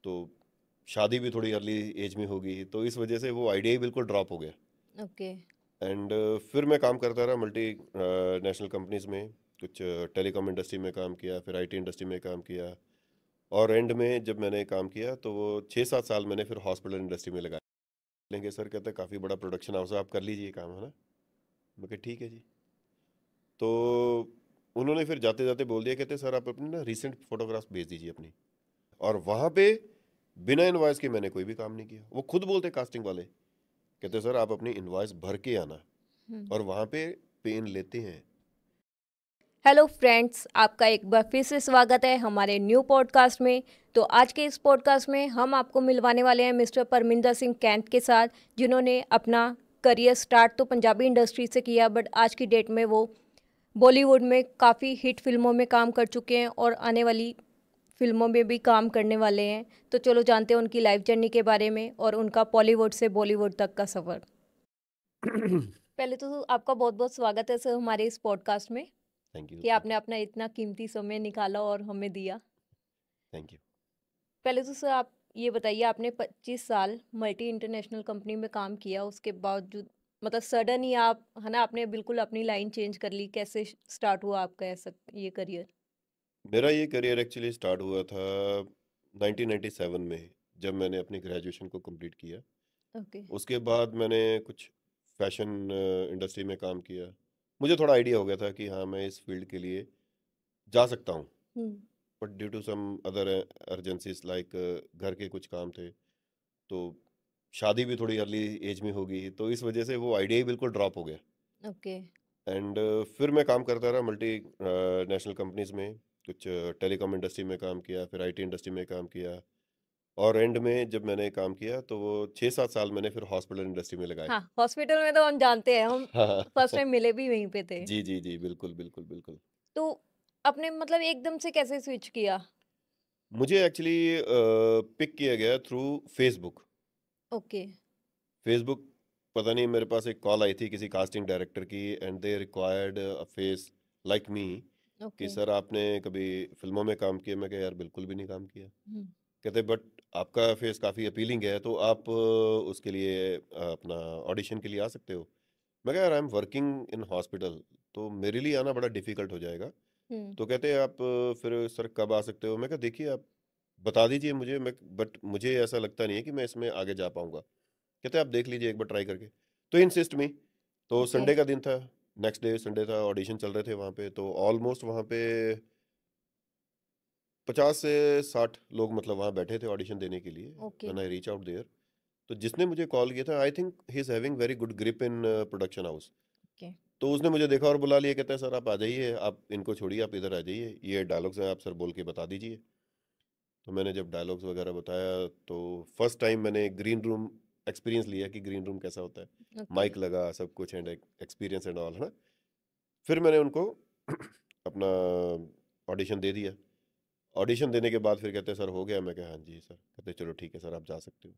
तो शादी भी थोड़ी अर्ली एज में होगी, तो इस वजह से वो आइडिया ही बिल्कुल ड्रॉप हो गया। ओके। एंड फिर मैं काम करता रहा मल्टी नेशनल कंपनीज में, कुछ टेलीकॉम इंडस्ट्री में काम किया, फिर आईटी इंडस्ट्री में काम किया। और एंड में जब मैंने काम किया तो वो 6-7 साल मैंने फिर हॉस्पिटल इंडस्ट्री में लगाया। लेंगे सर, कहते हैं काफ़ी बड़ा प्रोडक्शन हाउस है, आप कर लीजिए काम, है ना। मैं कहा ठीक है जी। तो उन्होंने फिर जाते जाते बोल दिया, कहते सर आप अपनी ना रिसेंट फोटोग्राफ्स भेज दीजिए अपनी। और वहाँ पे बिना इनवॉइस के मैंने कोई भी काम नहीं किया। वो खुद बोलते कास्टिंग वाले, कहते सर आप अपनी इनवॉइस भर के आना, हम्म। और वहाँ पे पेन लेते हैं। हेलो फ्रेंड्स, आपका एक बार फिर से स्वागत है हमारे न्यू पॉडकास्ट में। तो आज के इस पॉडकास्ट में हम आपको मिलवाने वाले हैं मिस्टर परमिंदर सिंह कैंथ के साथ, जिन्होंने अपना करियर स्टार्ट तो पंजाबी इंडस्ट्री से किया, बट आज की डेट में वो बॉलीवुड में काफ़ी हिट फिल्मों में काम कर चुके हैं और आने वाली फिल्मों में भी काम करने वाले हैं। तो चलो जानते हैं उनकी लाइफ जर्नी के बारे में और उनका बॉलीवुड से बॉलीवुड तक का सफ़र। पहले तो आपका बहुत बहुत स्वागत है सर हमारे इस पॉडकास्ट में, थैंक यू, कि थैंक आपने यू, अपना इतना कीमती समय निकाला और हमें दिया। Thank you. पहले तो सर आप ये बताइए, आपने 25 साल मल्टी इंटरनेशनल कंपनी में काम किया, उसके बावजूद मतलब सडन ही आप, है ना, आपने बिल्कुल अपनी लाइन चेंज कर ली। कैसे स्टार्ट हुआ आपका ऐसा ये करियर? मेरा ये करियर एक्चुअली स्टार्ट हुआ था 1997 में, जब मैंने अपनी ग्रेजुएशन को कंप्लीट किया। ओके। उसके बाद मैंने कुछ फैशन इंडस्ट्री में काम किया। मुझे थोड़ा आइडिया हो गया था कि हाँ मैं इस फील्ड के लिए जा सकता हूँ। Hmm. But due to some other urgencies like घर के कुछ काम थे, तो शादी भी थोड़ी अर्ली एज में होगी, तो इस वजह से वो आइडिया ही बिल्कुल ड्रॉप हो गया। ओके। एंड फिर मैं काम करता रहा मल्टी नेशनल कंपनीज में, कुछ टेलीकॉम इंडस्ट्री में काम किया, फिर आईटी इंडस्ट्री में काम किया। और एंड में जब मैंने काम किया तो वो 6-7 साल मैंने फिर हॉस्पिटल इंडस्ट्री में लगाए। हाँ, हॉस्पिटल में तो हम जानते हैं, हम हाँ। फर्स्ट टाइम मिले भी वहीं पे थे। जी जी जी, बिल्कुल बिल्कुल बिल्कुल। तो आपने मतलब एकदम से कैसे स्विच किया? मुझे एक्चुअली पिक किया गया थ्रू फेसबुक। ओके। फेसबुक, पता नहीं, मेरे पास एक कॉल आई थी किसी कास्टिंग डायरेक्टर की, and they required a face like me, कि ओके। सर आपने कभी फिल्मों में काम किया? मैं कहा यार बिल्कुल भी नहीं काम किया। हम्म। कहते बट आपका फेस काफ़ी अपीलिंग है, तो आप उसके लिए अपना ऑडिशन के लिए आ सकते हो। मैं कहा यार I am working in hospital, तो मेरे लिए आना बड़ा डिफिकल्ट हो जाएगा। हम्म। तो कहते आप फिर सर कब आ सकते हो? मैं कहा देखिए आप बता दीजिए मुझे, मैं बट मुझे ऐसा लगता नहीं है कि मैं इसमें आगे जा पाऊंगा। कहते आप देख लीजिए एक बार ट्राई करके। तो इंसिस्ट मी। तो ओके। संडे का दिन था, नेक्स्ट डे संडे था, ऑडिशन चल रहे थे वहाँ पे, तो ऑलमोस्ट वहाँ पे 50 से 60 लोग मतलब वहाँ बैठे थे ऑडिशन देने के लिए। Okay. When I reach out there, तो जिसने मुझे कॉल किया था, I think he is having very good grip in production house. Okay. तो उसने मुझे देखा और बुला लिया, कहता है सर आप आ जाइए, आप इनको छोड़िए, आप इधर आ जाइए, ये डायलॉग्स हैं, आप सर बोल के बता दीजिए। तो मैंने जब डायलॉग्स वगैरह बताया, तो फर्स्ट टाइम मैंने ग्रीन रूम एक्सपीरियंस लिया कि ग्रीन रूम कैसा होता है। ओके। माइक लगा, सब कुछ, एंड एक्सपीरियंस एंड ऑल, है ना। फिर मैंने उनको अपना ऑडिशन दे दिया। ऑडिशन देने के बाद फिर कहते हैं सर हो गया? मैं कहा हाँ जी सर। कहते चलो ठीक है सर, आप जा सकते हो।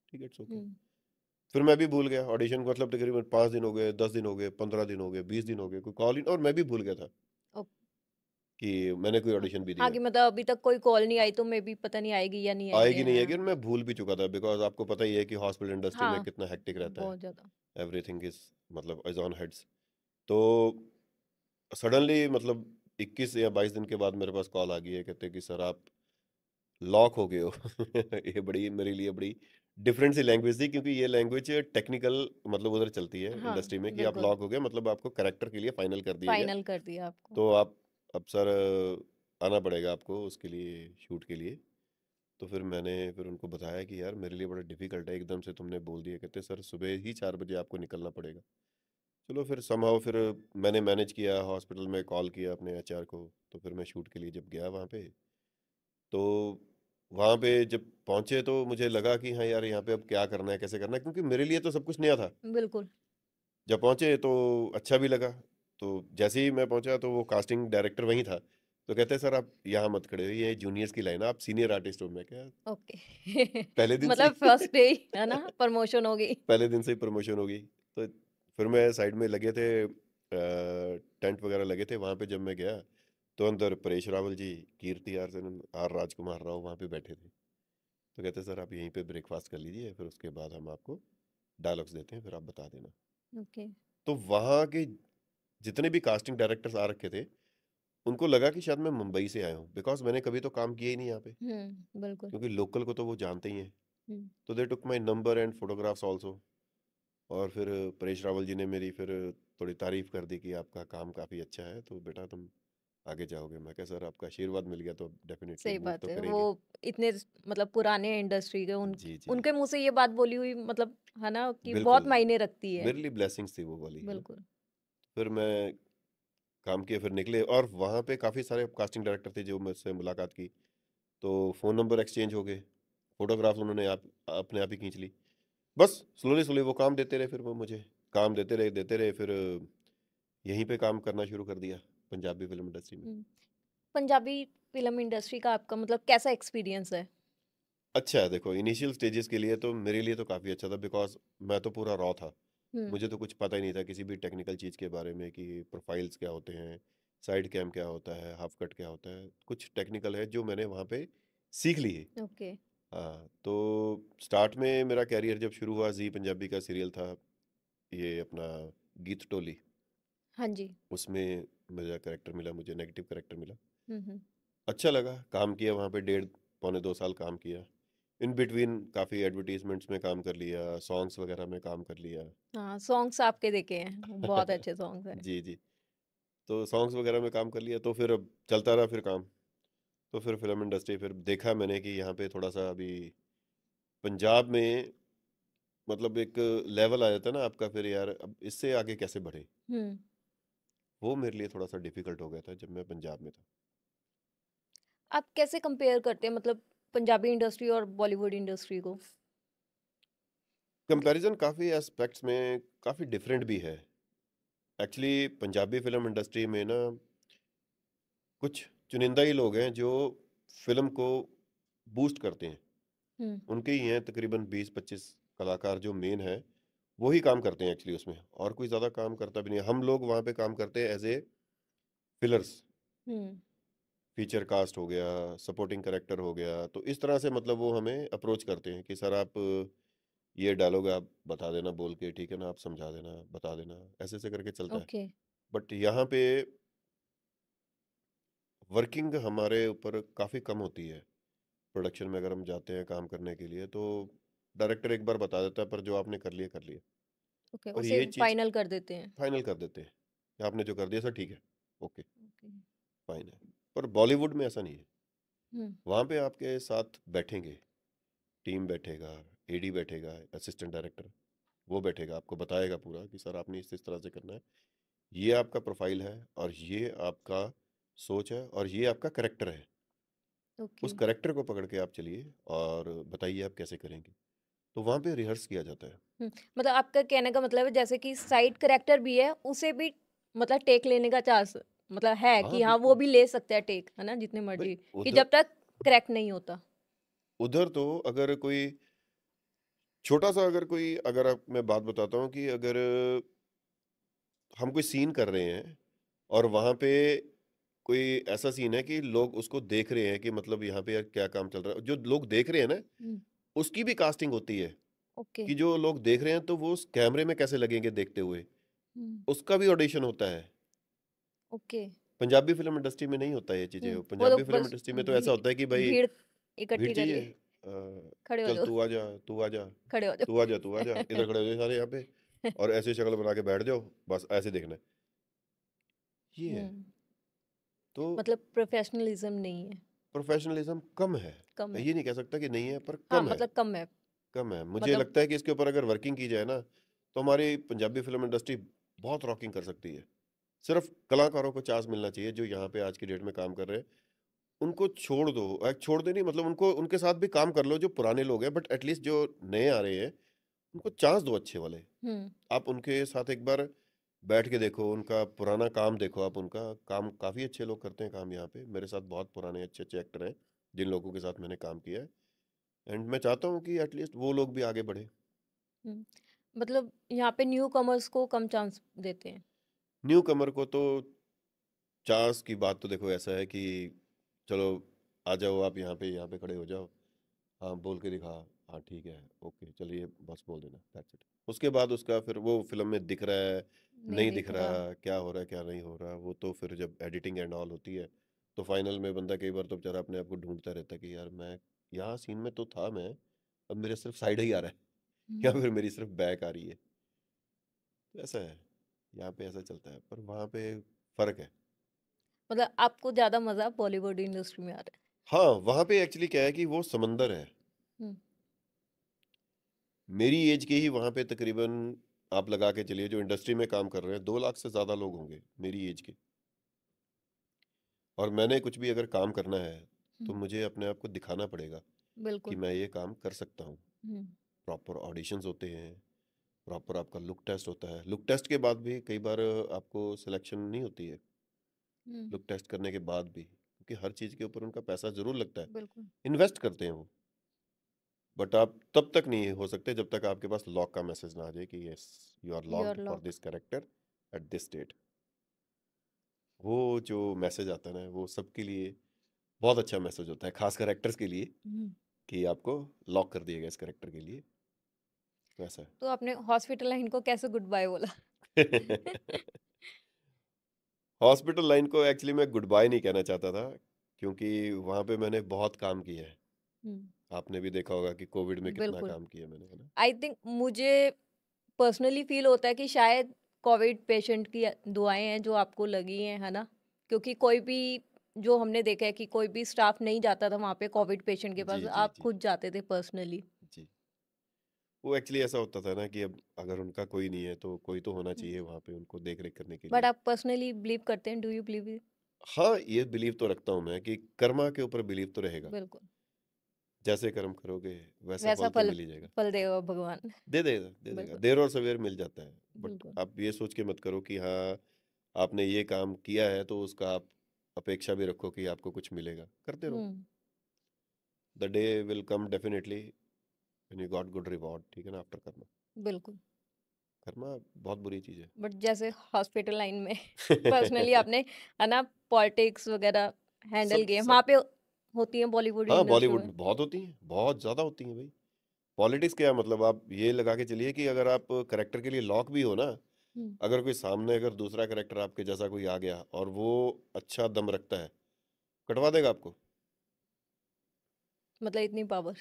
ठीक है, इट्स ओके। हम्म। फिर मैं भी भूल गया ऑडिशन को, मतलब तकरीबन 5 दिन हो गए, 10 दिन हो गए, 15 दिन हो गए, 20 दिन हो गए, कोई कॉल ही, और मैं भी भूल गया था कि मैंने कोई हाँ। ऑडिशन भी हाँ, दिया। कि मतलब अभी तक कोई कॉल नहीं आई तो मे बी पता नहीं आएगी या नहीं आएगी, आएगी नहीं हाँ। आएगी, और मैं भूल भी चुका था, बिकॉज आपको पता ही है कि हॉस्पिटल इंडस्ट्री में हाँ, कितना हेक्टिक रहता है। बहुत ज़्यादा। एवरीथिंग इज मतलब इज ऑन हेड्स। तो सडनली मतलब 21 या 22 दिन के बाद मेरे पास कॉल आ गई है, कहते कि सर आप लॉक हो गए हो। ये बड़ी मेरे लिए बड़ी डिफरेंट सी लैंग्वेज थी, क्योंकि ये लैंग्वेज टेक्निकल मतलब उधर चलती है हाँ, इंडस्ट्री में, कि आप बिल्कुल। लॉक हो गए मतलब आपको करेक्टर के लिए फाइनल कर दिया गया। फाइनल कर दिया आपको। तो आप अब सर आना पड़ेगा आपको उसके लिए, शूट के लिए। तो फिर मैंने फिर उनको बताया कि यार मेरे लिए बड़ा डिफिकल्ट है, एकदम से तुमने बोल दिया। कहते सर सुबह ही 4 बजे आपको निकलना पड़ेगा। चलो फिर समहाउ फिर मैंने मैनेज किया, हॉस्पिटल में कॉल किया अपने एचआर को। तो फिर मैं शूट के लिए जब गया वहाँ पे, तो वहाँ पे जब पहुँचे तो मुझे लगा कि हाँ यार यहाँ पे अब क्या करना है, कैसे करना है, क्योंकि मेरे लिए तो सब कुछ नया था। बिल्कुल। जब पहुँचे तो अच्छा भी लगा। तो जैसे ही मैं पहुँचा तो वो कास्टिंग डायरेक्टर वहीं था। तो कहते हैं सर आप यहाँ मत खड़े हो, ये जूनियर्स की लाइन है, आप सीनियर आर्टिस्ट हो। मैं क्या, ओके। पहले दिन से मतलब ही फर्स्ट डे ही, है ना, प्रमोशन हो गई। पहले दिन से ही प्रमोशन हो गई। तो फिर मैं साइड में लगे थे, टेंट वगैरह लगे थे वहाँ पे। जब मैं गया तो अंदर परेश रावल जी, कीर्ति आर्जन, आर राजकुमार राव वहाँ पे बैठे थे। तो कहते सर आप यहीं पे ब्रेकफास्ट कर लीजिए, फिर उसके बाद हम आपको डायलॉग्स देते हैं, फिर आप बता देना। ओके। तो वहाँ के जितने भी कास्टिंग डायरेक्टर्स आ रखे थे, उनको लगा कि शायद मैं मुंबई से आया हूँ, बिकॉज़ मैंने कभी तो काम किया ही नहीं यहाँ पे, बिल्कुल। क्योंकि लोकल को तो वो जानते ही हैं। हुँ। तो they took my number and photographs also. और फिर परेश रावल जी ने मेरी फिर थोड़ी तारीफ़ कर दी कि आपका काम काफ़ी अच्छा है, तो बेटा तुम आगे जाओगे। मैं कहा सर आपका आशीर्वाद मिल गया तो डेफ़िनेटली सही मूव बात तो है। वो करेंगे। इतने मतलब पुराने इंडस्ट्री के जी, जी। उनके मुँह से ये बात बोली हुई मतलब है ना कि बहुत बिल्कुल, मायने रखती है। मेरे लिए ब्लेसिंग्स थी वो वाली, है ना? बिल्कुल। फिर मैं काम किया, फिर निकले और वहाँ पे काफ़ी सारे कास्टिंग डायरेक्टर थे जो मुझसे मुलाकात की, तो फ़ोन नंबर एक्सचेंज हो गए, फ़ोटोग्राफ्स उन्होंने आप अपने आप ही खींच ली। बस स्लोली-स्लोली वो काम देते रहे, फिर वो मुझे काम देते रहे, फिर यहीं पे काम करना शुरू कर दिया, पंजाबी फ़िल्म इंडस्ट्री में। हुँ। पंजाबी फ़िल्म इंडस्ट्री का आपका मतलब कैसा एक्सपीरियंस है? अच्छा है, देखो इनिशियल स्टेजेस के लिए तो मेरे लिए तो काफ़ी अच्छा था, बिकॉज़ मैं तो पूरा रॉ था। हुँ। मुझे तो कुछ पता ही नहीं था किसी भी टेक्निकल चीज़ के बारे में कि प्रोफाइल्स क्या होते हैं, साइड कैम क्या होता है, हाफ कट क्या होता है, कुछ टेक्निकल है जो मैंने वहाँ पे सीख ली है। ओके। हाँ, तो स्टार्ट में मेरा करियर जब शुरू हुआ, ज़ी पंजाबी का सीरियल था, ये अपना गीत टोली, हाँ जी। उसमें मेरा कैरेक्टर मिला, मुझे नेगेटिव कैरेक्टर मिला। हुँ, हुँ। अच्छा लगा, काम किया वहाँ पे, डेढ़ पौने 2 साल काम किया। इन बिटवीन काफ़ी एडवर्टाइज़मेंट्स में काम कर लिया, सॉन्ग्स वगैरह में काम कर लिया। हाँ, सॉन्ग्स आपके देखे हैं, बहुत अच्छे सॉन्ग्स हैं। जी, जी। तो सॉन्ग्स वगैरह में काम कर लिया, तो फिर अब चलता रहा फिर काम। तो फिर फ़िल्म इंडस्ट्री, फिर देखा मैंने कि यहाँ पे थोड़ा-सा अभी पंजाब में मतलब एक लेवल आ जाता है ना आपका, फिर यार अब इससे आगे कैसे बढ़ें? हुँ। वो मेरे लिए थोड़ा-सा डिफ़िकल्ट हो गया था जब मैं पंजाब में था। आप कैसे कंपेयर करते हैं मतलब पंजाबी इंडस्ट्री और बॉलीवुड इंडस्ट्री को? कंपैरिज़न काफ़ी एस्पेक्ट्स में काफ़ी डिफरेंट भी है। एक्चुअली पंजाबी फ़िल्म इंडस्ट्री में ना कुछ चुनिंदा ही लोग हैं जो फ़िल्म को बूस्ट करते हैं। हुँ। उनके ही हैं तकरीबन 20-25 कलाकार जो मेन हैं, वो ही काम करते हैं एक्चुअली उसमें, और कोई ज़्यादा काम करता भी नहीं है। हम लोग वहाँ पे काम करते हैं एज़ ए फिलर्स, हुँ। फीचर कास्ट हो गया, सपोर्टिंग कैरेक्टर हो गया, तो इस तरह से मतलब वो हमें अप्रोच करते हैं कि सर आप ये डायलॉग आप बता देना बोल के, ठीक है ना? आप समझा देना, बता देना, ऐसे-ऐसे करके चलता है। ओके। बट यहाँ पे वर्किंग हमारे ऊपर काफ़ी कम होती है। प्रोडक्शन में अगर हम जाते हैं काम करने के लिए, तो डायरेक्टर एक बार बता देता है, पर जो आपने कर लिया, कर लिया। ओके, और उसे ये चीज़ फाइनल कर देते हैं। फाइनल कर देते हैं कि आपने जो कर दिया सर ठीक है, ओके, ओके। फाइन है। पर बॉलीवुड में ऐसा नहीं है। हुँ। वहाँ पे आपके साथ बैठेंगे, टीम बैठेगा, एडी बैठेगा, असिस्टेंट डायरेक्टर, वो बैठेगा, आपको बताएगा पूरा कि सर आपने इस तरह से करना है। ये आपका प्रोफाइल है और ये आपका सोच है और ये आपका कैरेक्टर है। ओके। उस कैरेक्टर को पकड़ के आप चलिए और बताइए आप कैसे करेंगे। तो वहाँ पे रिहर्स किया जाता है। हुँ, मतलब आपका कहने का मतलब है जैसे कि साइड कैरेक्टर भी है, उसे भी मतलब टेक लेने का चांस मतलब है हाँ, कि हाँ, वो बिल्कुल। भी ले सकता है टेक, है ना? जितने भाई मर्ज़ी कि उधर जब तक क्रैक नहीं होता। उधर तो अगर कोई छोटा-सा, अगर आप मैं बात बताता हूँ कि अगर हम कोई सीन कर रहे हैं और वहाँ पे कोई ऐसा सीन है कि लोग उसको देख रहे हैं कि मतलब यहाँ पे यार क्या काम चल रहा है। जो लोग देख रहे हैं ना, हुँ। उसकी भी कास्टिंग होती है ओके। कि जो लोग देख रहे हैं तो वो उस कैमरे में कैसे लगेंगे देखते हुए, हुँ। उसका भी ऑडिशन होता है। ओके। पंजाबी फ़िल्म इंडस्ट्री में नहीं होता ये हुँ, चीज़ें। वो तो पंजाबी फ़िल्म बस इंडस्ट्री में तो ऐसा होता है कि भाई भीड़ भीड़ इकट्ठी चाहिए, करके खड़े हो चल जाओ, तू आ जा, तू आ जा, खड़े हो तू आ जा, तू आ जा, जाओ। इधर खड़े हो जाओ सारे यहाँ पे और ऐसे शक्ल बना के बैठ जाओ, बस ऐसे देखना है। ये हुँ, है। तो मतलब प्रोफ़ेशनलिज़्म नहीं है, प्रोफ़ेशनलिज़्म कम है। कम मैं है। ये नहीं कह सकता कि नहीं है, पर हाँ, कम है, मतलब कम है। कम है। मुझे मतलब लगता है कि इसके ऊपर अगर वर्किंग की जाए ना, तो हमारी पंजाबी फ़िल्म इंडस्ट्री बहुत रॉकिंग कर सकती है। सिर्फ़ कलाकारों को चांस मिलना चाहिए जो यहाँ पे आज की डेट में काम कर रहे हैं। उनको छोड़ दो, छोड़ दो नहीं, मतलब उनको उनके साथ भी काम कर लो जो पुराने लोग हैं, बट एटलीस्ट जो नए आ रहे हैं, उनको चांस दो अच्छे वाले। हुँ। आप उनके साथ एक बार बैठ के देखो, उनका पुराना काम देखो, आप उनका काम, काफ़ी अच्छे लोग करते हैं काम यहाँ पे। मेरे साथ बहुत पुराने अच्छे-अच्छे एक्टर हैं, जिन लोगों के साथ मैंने काम किया है, एंड मैं चाहता हूँ कि एटलीस्ट वो लोग भी आगे बढ़ें। हुँ, मतलब यहाँ पे न्यू कमर्स को कम चांस देते हैं। न्यू कमर को तो चांस की बात तो देखो ऐसा है कि चलो आ जाओ आप यहाँ पे खड़े हो जाओ। हाँ बोल के दिखा, हाँ ठीक है, ओके चलिए बस बोल देना, दैट्स इट। उसके बाद उसका फिर वो फिल्म में दिख रहा है, नहीं नहीं दिख दिख रहा। रहा, क्या हो रहा है क्या नहीं हो रहा, वो तो फिर जब एडिटिंग एंड ऑल होती है तो फाइनल में बंदा कई बार तो बेचारा अपने आप को ढूंढता रहता है कि यार मैं यहाँ सीन में तो था मैं, अब मेरे सिर्फ साइड ही आ रहा है या हम्म, फिर मेरी सिर्फ बैक आ रही है। तो ऐसा है, यहाँ पे ऐसा चलता है, पर वहाँ पे फर्क है। मतलब आपको ज्यादा मजा बॉलीवुड इंडस्ट्री में आ रहा हाँ वहाँ पे एक्चुअली क्या है कि वो समंदर है। है। मेरी एज के ही वहाँ पे तकरीबन आप लगा के चलिए जो इंडस्ट्री में काम कर रहे हैं 2 लाख से ज़्यादा लोग होंगे मेरी एज के। और मैंने कुछ भी अगर काम करना है तो हम्म, मुझे अपने आप को दिखाना पड़ेगा कि बिल्कुल। मैं ये काम कर सकता हूँ। हम्म, प्रॉपर ऑडिशंस होते हैं, प्रॉपर आपका लुक टेस्ट होता है, लुक टेस्ट के बाद भी कई बार आपको सिलेक्शन नहीं होती है, हम्म, लुक टेस्ट करने के बाद भी, क्योंकि हर चीज़ के ऊपर उनका पैसा ज़रूर लगता है, बिल्कुल। इन्वेस्ट करते हैं वो। बट आप तब तक नहीं हो सकते जब तक आपके पास लॉक का मैसेज ना आ जाए कि yes you are your locked for lock. This character at this date. वो जो मैसेज आता है ना वो सबके लिए बहुत अच्छा मैसेज होता है, खासकर एक्टर्स के लिए, हम्म, कि आपको लॉक कर दिया गया इस कैरेक्टर के लिए। वैसा तो आपने हॉस्पिटल लाइन को कैसे गुड बाय बोला? है। हॉस्पिटल लाइन को एक्चुअली मैं गुड बाय नहीं कहना चाहता था, क्योंकि वहाँ पे मैंने बहुत काम किया है। हम्म, आपने भी देखा होगा कि कोविड में कितना बिल्कुल। काम किया मैंने, है ना। आई थिंक मुझे पर्सनली फील होता है कि शायद कोविड पेशेंट की दुआएं हैं जो आपको लगी हैं, है ना? क्योंकि कोई भी, जो हमने देखा है कि कोई भी स्टाफ नहीं जाता था वहाँ पे कोविड पेशेंट के पास, जी जी आप जी खुद जाते थे पर्सनली। जी। वो एक्चुअली ऐसा होता था ना कि अब अगर उनका कोई नहीं है तो कोई तो होना चाहिए वहाँ पे उनको देख रेख करने के बट लिए। आप पर्सनली बिलीव करते हैं? Do you believe? हाँ ये बिलीव तो रखता हूँ मैं कि कर्मा के ऊपर बिलीव तो रहेगा। बिल्कुल। जैसे कर्म करोगे वैसा वैसा फल तो फल मिल ही जाएगा। फल देगा भगवान। दे देगा दे देगा, बिल्कुल। देर और सवेर मिल जाता है। बट बिल्कुल। आप ये सोच के मत करो कि हाँ आपने ये काम किया है तो उसका आप अपेक्षा भी रखो कि आपको कुछ मिलेगा, करते रहो। Hmm, the day will come definitely when you got good reward, ठीक है ना, आफ्टर कर्मा। बिल्कुल। कर्मा बहुत बुरी चीज़ बट जैसे हॉस्पिटल लाइन में पर्सनली है। आपने, है ना, पॉलिटिक्स वगैरह हैंडल सब किए सब। वहाँ पे, होती है बॉलीवुड हाँ इंडस्ट्री बॉलीवुड में। में बहुत होती हैं, बहुत ज़्यादा होती हैं भाई। पॉलिटिक्स क्या है, मतलब आप ये लगा के चलिए कि अगर आप करेक्टर के लिए लॉक भी हो ना, हम्म, अगर कोई सामने अगर दूसरा करेक्टर आपके जैसा कोई आ गया और वो अच्छा दम रखता है, कटवा देगा आपको। मतलब इतनी पावर।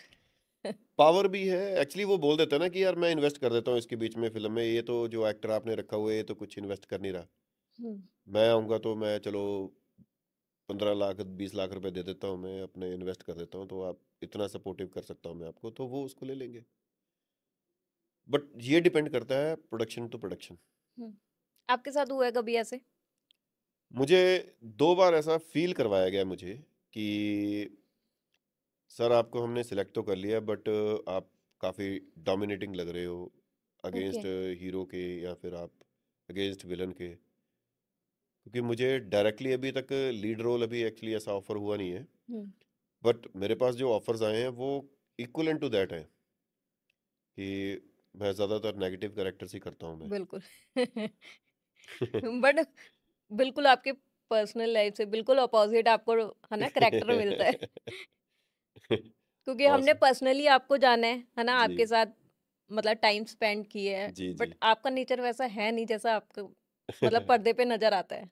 पावर भी है एक्चुअली, वो बोल देता है ना कि यार मैं इन्वेस्ट कर देता हूँ इसके बीच में फिल्म में, ये तो जो एक्टर आपने रखा हुआ है ये तो कुछ इन्वेस्ट कर नहीं रहा। हम्म, मैं आऊँगा तो मैं चलो 15 लाख 20 लाख रुपए दे देता हूँ, मैं अपने इन्वेस्ट कर देता हूँ, तो आप इतना सपोर्टिव कर सकता हूँ मैं आपको, तो वो उसको ले लेंगे। बट ये डिपेंड करता है प्रोडक्शन टू प्रोडक्शन। हम्म। आपके साथ हुआ है कभी ऐसे? मुझे 2 बार ऐसा फील करवाया गया मुझे कि सर आपको हमने सिलेक्ट तो कर लिया बट आप काफ़ी डोमिनेटिंग लग रहे हो ओके। अगेंस्ट हीरो के, या फिर आप अगेंस्ट विलन के। क्योंकि मुझे डायरेक्टली अभी तक लीड रोल अभी एक्चुअली ऐसा ऑफर हुआ नहीं है, हम्म, बट मेरे पास जो ऑफर्स आए हैं वो इक्वलेंट टू दैट हैं, कि मैं ज़्यादातर नेगेटिव कैरेक्टर्स ही करता हूँ मैं। बिल्कुल। बट बिल्कुल आपके पर्सनल लाइफ से बिल्कुल अपोजिट आपको, है ना, करैक्टर मिलता है। क्योंकि और हमने पर्सनली आपको जाना है ना, जी आपके साथ मतलब टाइम स्पेंड किए है। जी बट जी। आपका नेचर वैसा है नहीं जैसा आपको मतलब पर्दे पे नजर आता है।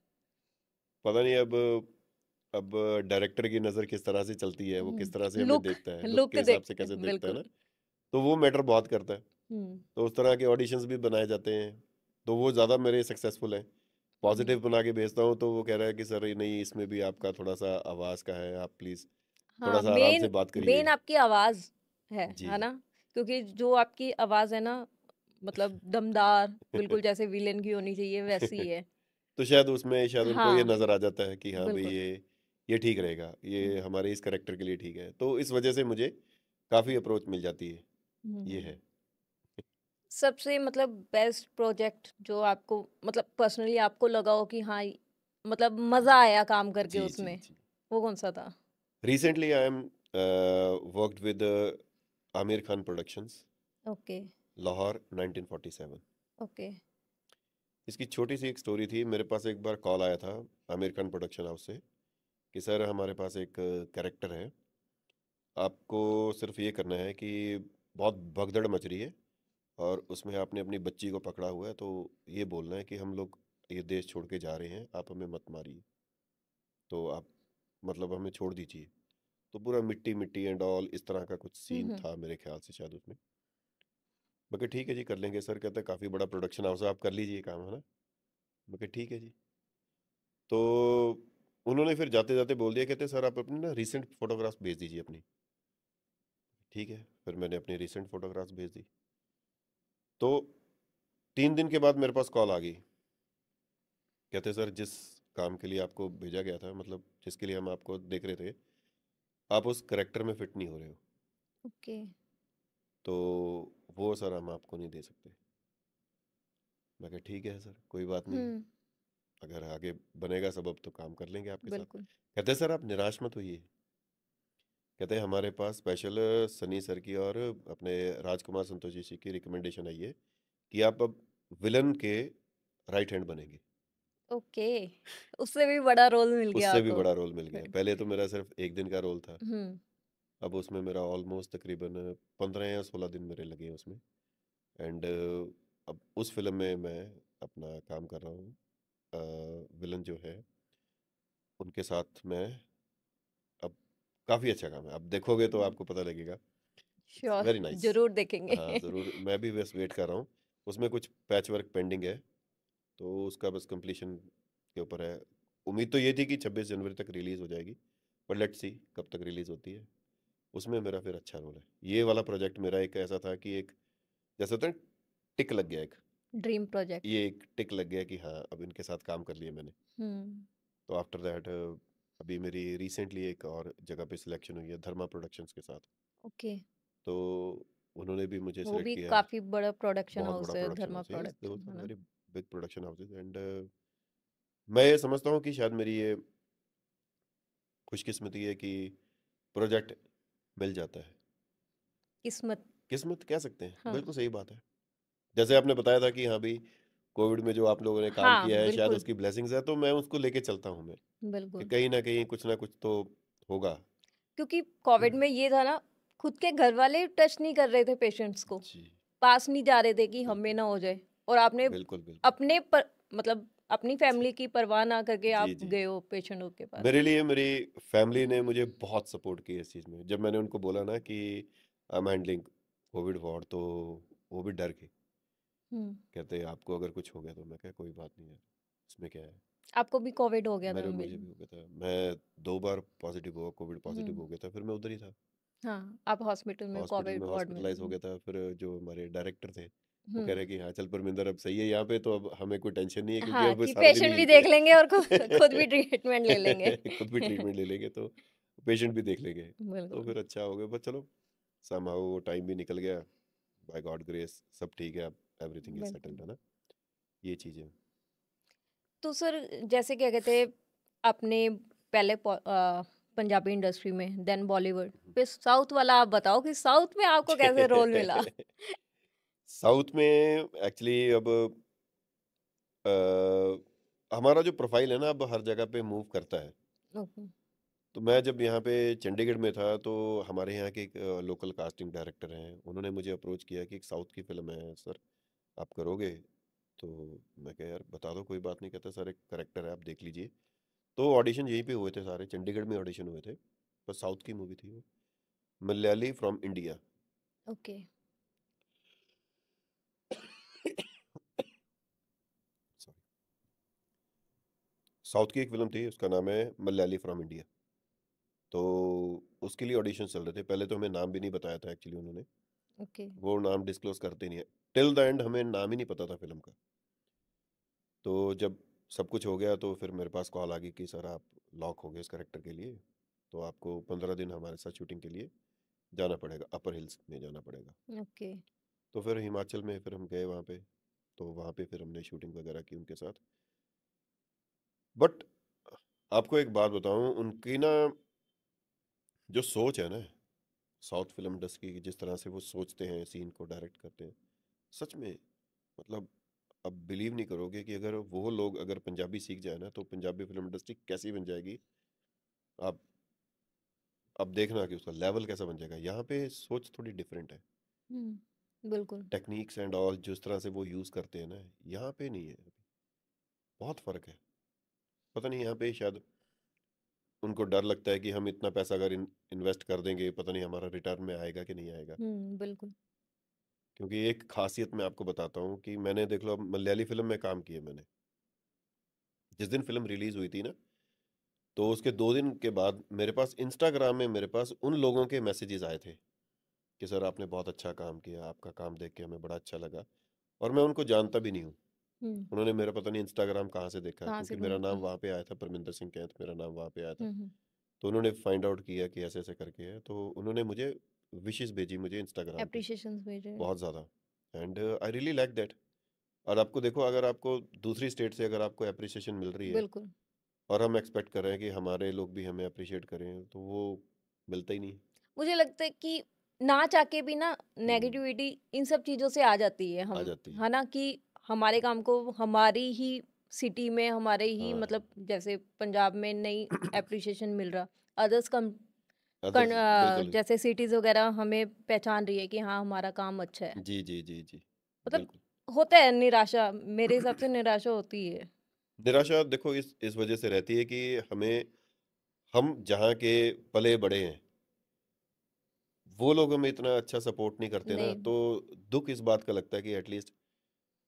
पता नहीं अब डायरेक्टर की नज़र किस तरह से चलती है, वो किस तरह से हमें लुक, देखता है, लुक के लुक हिसाब से देखते कैसे हैं देखता है बिल्कुल। ना, तो वो मैटर बहुत करता है। हम्म, तो उस तरह के ऑडिशंस भी बनाए जाते हैं, तो वो ज़्यादा मेरे सक्सेसफुल हैं। हम्म। पॉजिटिव बना के भेजता हूँ तो वो कह रहा है कि सर ये नहीं, इसमें भी आपका थोड़ा सा आवाज़ का है, आप प्लीज़ थोड़ा हाँ, सा आराम से मेन बात करिए। मेन आपकी आवाज जी। है ना? क्योंकि जो आपकी आवाज है ना, मतलब दमदार, बिल्कुल जैसे विलेन की होनी चाहिए वैसी है। तो शायद उसमें शायद उनको ये हाँ, नज़र आ जाता है कि हाँ भाई बिल्कुल। ये ठीक रहेगा, ये हम्म, हमारे इस करेक्टर के लिए ठीक है, तो इस वजह से मुझे काफ़ी अप्रोच मिल जाती है। ये हम्म। है। सबसे मतलब बेस्ट प्रोजेक्ट जो आपको, मतलब पर्सनली आपको लगा हो कि हाँ, मतलब मजा आया काम करके जी जी उसमें, जी। वो कौन सा था? Recently I am worked with Aamir Khan productions, okay. Lahore 1947। Okay. इसकी छोटी सी एक स्टोरी थी, मेरे पास एक बार कॉल आया था आमिर खान प्रोडक्शन हाउस से कि सर हमारे पास एक कैरेक्टर है, आपको सिर्फ ये करना है कि बहुत भगदड़ मच रही है और उसमें आपने अपनी बच्ची को पकड़ा हुआ है, तो ये बोलना है कि हम लोग ये देश छोड़ के जा रहे हैं, आप हमें मत मारिए, तो आप मतलब हमें छोड़ दीजिए। तो पूरा मिट्टी मिट्टी एंड ऑल इस तरह का कुछ सीन हम्म। था मेरे ख्याल से शायद उसमें। मैं कहा ठीक है जी कर लेंगे सर, कहते हैं काफ़ी बड़ा प्रोडक्शन हाउस है, आप कर लीजिए काम, है ना। मैं कहा ठीक है जी। तो उन्होंने फिर जाते जाते बोल दिया, कहते सर आप अपनी ना रिसेंट फोटोग्राफ्स भेज दीजिए अपनी। ठीक है, फिर मैंने अपनी रिसेंट फोटोग्राफ्स भेज दी। तो 3 दिन के बाद मेरे पास कॉल आ गई, कहते सर जिस काम के लिए आपको भेजा गया था, मतलब जिसके लिए हम आपको देख रहे थे, आप उस करेक्टर में फिट नहीं हो रहे हो, ओके। तो वो सर हम आपको नहीं दे सकते। मैं कहा ठीक है सर, कोई बात नहीं, हम्म। अगर आगे बनेगा सबब तो काम कर लेंगे आपके साथ। बिल्कुल। कहते सर आप निराश मत होइए, कहते हैं हमारे पास स्पेशल सनी सर की और अपने राजकुमार संतोषी जी की रिकमेंडेशन आई है कि आप अब विलन के राइट हैंड बनेंगे। ओके। उससे भी बड़ा रोल मिल गया उससे भी आपको। बड़ा रोल मिल गया, पहले तो मेरा सिर्फ एक दिन का रोल था, हम्म। अब उसमें मेरा ऑलमोस्ट तकरीबन 15 या 16 दिन मेरे लगे हैं उसमें। एंड अब उस फिल्म में मैं अपना काम कर रहा हूँ, विलन जो है उनके साथ मैं। अब काफ़ी अच्छा काम है, अब देखोगे तो आपको पता लगेगा। It's sure. Very nice. जरूर देखेंगे। हाँ ज़रूर, मैं भी बस वेट कर रहा हूँ। उसमें कुछ पैच वर्क पेंडिंग है, तो उसका बस कंप्लीशन के ऊपर है। उम्मीद तो ये थी कि 26 जनवरी तक रिलीज़ हो जाएगी, पर लेट्स सी कब तक रिलीज़ होती है। उसमें मेरा फिर अच्छा रोल है। ये वाला प्रोजेक्ट मेरा एक ऐसा था कि एक जैसे होता है ना, टिक लग गया एक, ड्रीम प्रोजेक्ट। ये एक टिक लग गया कि हाँ अब इनके साथ काम कर लिया मैंने। हम्म। तो आफ्टर दैट अभी मेरी रिसेंटली एक और जगह पे सिलेक्शन हुई है, धर्मा प्रोडक्शंस के साथ। ओके। तो उन्होंने भी मुझे वो सेलेक्ट भी किया है। काफी बड़ा प्रोडक्शन बहुत बड़ा हाउस है, प्रोडक्शन धर्मा हाउस है, प्रोडक्शन, है ना? Very big production houses and मैं ये समझता हूँ कि शायद मेरी ये खुशकिस्मती है कि प्रोजेक्ट मिल जाता है। किस्मत। किस्मत कह सकते हैं, हाँ। बिल्कुल सही बात है। जैसे आपने बताया था कि हाँ भाई, कोविड में जो आप लोगों ने काम हाँ किया है शायद बिल्कुल। उसकी ब्लेसिंग्स है, तो मैं उसको लेके चलता हूँ मैं, कि बिल्कुल। कहीं ना कुछ तो होगा। क्योंकि कोविड में ये था ना, खुद के घर वाले टच नहीं कर रहे थे पेशेंट्स को, जी पास नहीं जा रहे थे कि हमें बिल्कुल ना हो जाए। और आपने बिल्कुल बिल्कुल। अपने पर मतलब अपनी फैमिली की परवाह ना करके जी आप जी, गए हो पेशेंटों के पास। मेरे लिए मेरी फैमिली ने मुझे बहुत सपोर्ट किया इस चीज़ में। जब मैंने उनको बोला ना कि I am handling Covid ward, तो वो भी डर गए। हम्म। कहते आपको अगर कुछ हो गया, तो मैं कहा कोई बात नहीं है, इसमें क्या है। आपको भी कोविड हो गया था मेरे मुझे भी मेरे। हो गया था, मैं 2 बार पॉजिटिव हुआ, कोविड पॉजिटिव हम्म। हो गया था, फिर मैं उधर ही था। हाँ, आप हॉस्पिटल में हॉस्पिटल कोविड में वार्ड में थे। हॉस्पिटलाइज हो गया था, फिर जो हमारे डायरेक्टर थे वो कह हम्म। रहे कि हाँ चल परमिंदर अब सही है यहाँ पे, तो अब हमें कोई टेंशन नहीं है, क्योंकि हाँ, अब कि सारा दिन पेशेंट यहीं भी पे देख लेंगे और खुद भी है। ट्रीटमेंट ले लेंगे। खुद भी ट्रीटमेंट ले लेंगे, तो पेशेंट भी देख लेंगे। तो बिल्कुल। फिर अच्छा हो गया, बस चलो समहाउ वो टाइम भी निकल गया, बाय गॉड ग्रेस सब ठीक है, अब एवरीथिंग इज बिल्कुल। सेटल्ड, है ना। ये चीज़ें। तो सर, जैसे क्या कहते हैं, आपने पहले पंजाबी इंडस्ट्री में, देन बॉलीवुड, फिर साउथ वाला आप बताओ कि साउथ में आपको कैसे रोल मिला? साउथ में एक्चुअली अब हमारा जो प्रोफाइल है ना, अब हर जगह पे मूव करता है। ओके। तो मैं जब यहाँ पे चंडीगढ़ में था, तो हमारे यहाँ के एक लोकल कास्टिंग डायरेक्टर हैं, उन्होंने मुझे अप्रोच किया कि एक साउथ की फिल्म है सर, आप करोगे। तो मैं कहा यार बता दो, कोई बात नहीं, कहता सर एक करेक्टर है आप देख लीजिए। तो ऑडिशन यहीं पे हुए थे सारे, चंडीगढ़ में ऑडिशन हुए थे, पर साउथ की मूवी थी वो, Malayali from India. Okay. Sorry, south की एक फिल्म थी, उसका नाम है मलयाली फ्रॉम इंडिया। तो उसके लिए ऑडिशन चल रहे थे, पहले तो हमें नाम भी नहीं बताया था एक्चुअली उन्होंने, ओके। वो नाम डिस्क्लोज करते नहीं है, टिल द एंड हमें नाम ही नहीं पता था फिल्म का। तो जब सब कुछ हो गया, तो फिर मेरे पास कॉल आ गई कि सर आप लॉक हो गए इस करेक्टर के लिए, तो आपको 15 दिन हमारे साथ शूटिंग के लिए जाना पड़ेगा, अपर हिल्स में जाना पड़ेगा। ओके। तो फिर हिमाचल में फिर हम गए वहाँ पे, तो वहाँ पे फिर हमने शूटिंग वगैरह की उनके साथ। बट आपको एक बात बताऊं, उनकी ना जो सोच है ना, साउथ फिल्म इंडस्ट्री की, जिस तरह से वो सोचते हैं, सीन को डायरेक्ट करते हैं, सच में मतलब अब बिलीव नहीं करोगे कि अगर वो लोग अगर पंजाबी सीख जाए ना, तो पंजाबी फिल्म इंडस्ट्री कैसी बन जाएगी। आप अब देखना कि उसका लेवल कैसा बन जाएगा। यहाँ पे सोच थोड़ी डिफरेंट है। बिल्कुल। टेक्निक्स एंड ऑल जिस तरह से वो यूज़ करते हैं ना, यहाँ पे नहीं है। बहुत फ़र्क है। पता नहीं यहाँ पे शायद उनको डर लगता है कि हम इतना पैसा अगर इन्वेस्ट कर देंगे, पता नहीं हमारा रिटर्न में आएगा कि नहीं आएगा। बिल्कुल। क्योंकि एक खासियत मैं आपको बताता हूँ कि मैंने देख लो, अब मलयाली फिल्म में काम किया मैंने। जिस दिन फिल्म रिलीज हुई थी ना, तो उसके 2 दिन के बाद मेरे पास इंस्टाग्राम में मेरे पास उन लोगों के मैसेजेस आए थे कि सर आपने बहुत अच्छा काम किया, आपका काम देख के हमें बड़ा अच्छा लगा। और मैं उनको जानता भी नहीं हूँ। हम्म। उन्होंने मेरा पता नहीं इंस्टाग्राम कहाँ से देखा, कहाँ से क्योंकि मेरा नाम ढूंढ। वहाँ पे आया था, परमिंदर सिंह कैंथ मेरा नाम वहाँ पे आया था। हम्म। तो उन्होंने फाइंड आउट किया कि ऐसे ऐसे करके है, तो उन्होंने मुझे विशेस भेजी मुझे इंस्टाग्राम पे, एप्रिशिएशंस भेजे। बहुत ज़्यादा। And I really like that. और आपको देखो, अगर आपको दूसरी स्टेट से अगर आपको अप्रिसिएशन मिल रही है बिल्कुल। और हम एक्सपेक्ट कर रहे हैं कि हमारे लोग भी हमें अप्रिशिएट करें, तो वो मिलता ही नहीं। मुझे लगता है कि ना चाह के भी ना हम्म, नेगेटिविटी इन सब चीज़ों से आ जाती है, आ हम जाती है। है ना कि हमारे काम को हमारी ही सिटी में, हमारे ही हाँ, मतलब जैसे पंजाब में नहीं अप्रिशिएशन मिल रहा, अदर्स कम अदर्स बिल्कुल। जैसे सिटीज़ वगैरह हमें पहचान रही है कि हाँ हमारा काम अच्छा है। जी जी जी जी, मतलब बिल्कुल। होता है निराशा, मेरे हिसाब से निराशा होती है। निराशा देखो इस वजह से रहती है कि हमें, हम जहाँ के पले बड़े हैं, वो लोग हमें इतना अच्छा सपोर्ट नहीं करते ना, नहीं। तो दुख इस बात का लगता है कि एटलीस्ट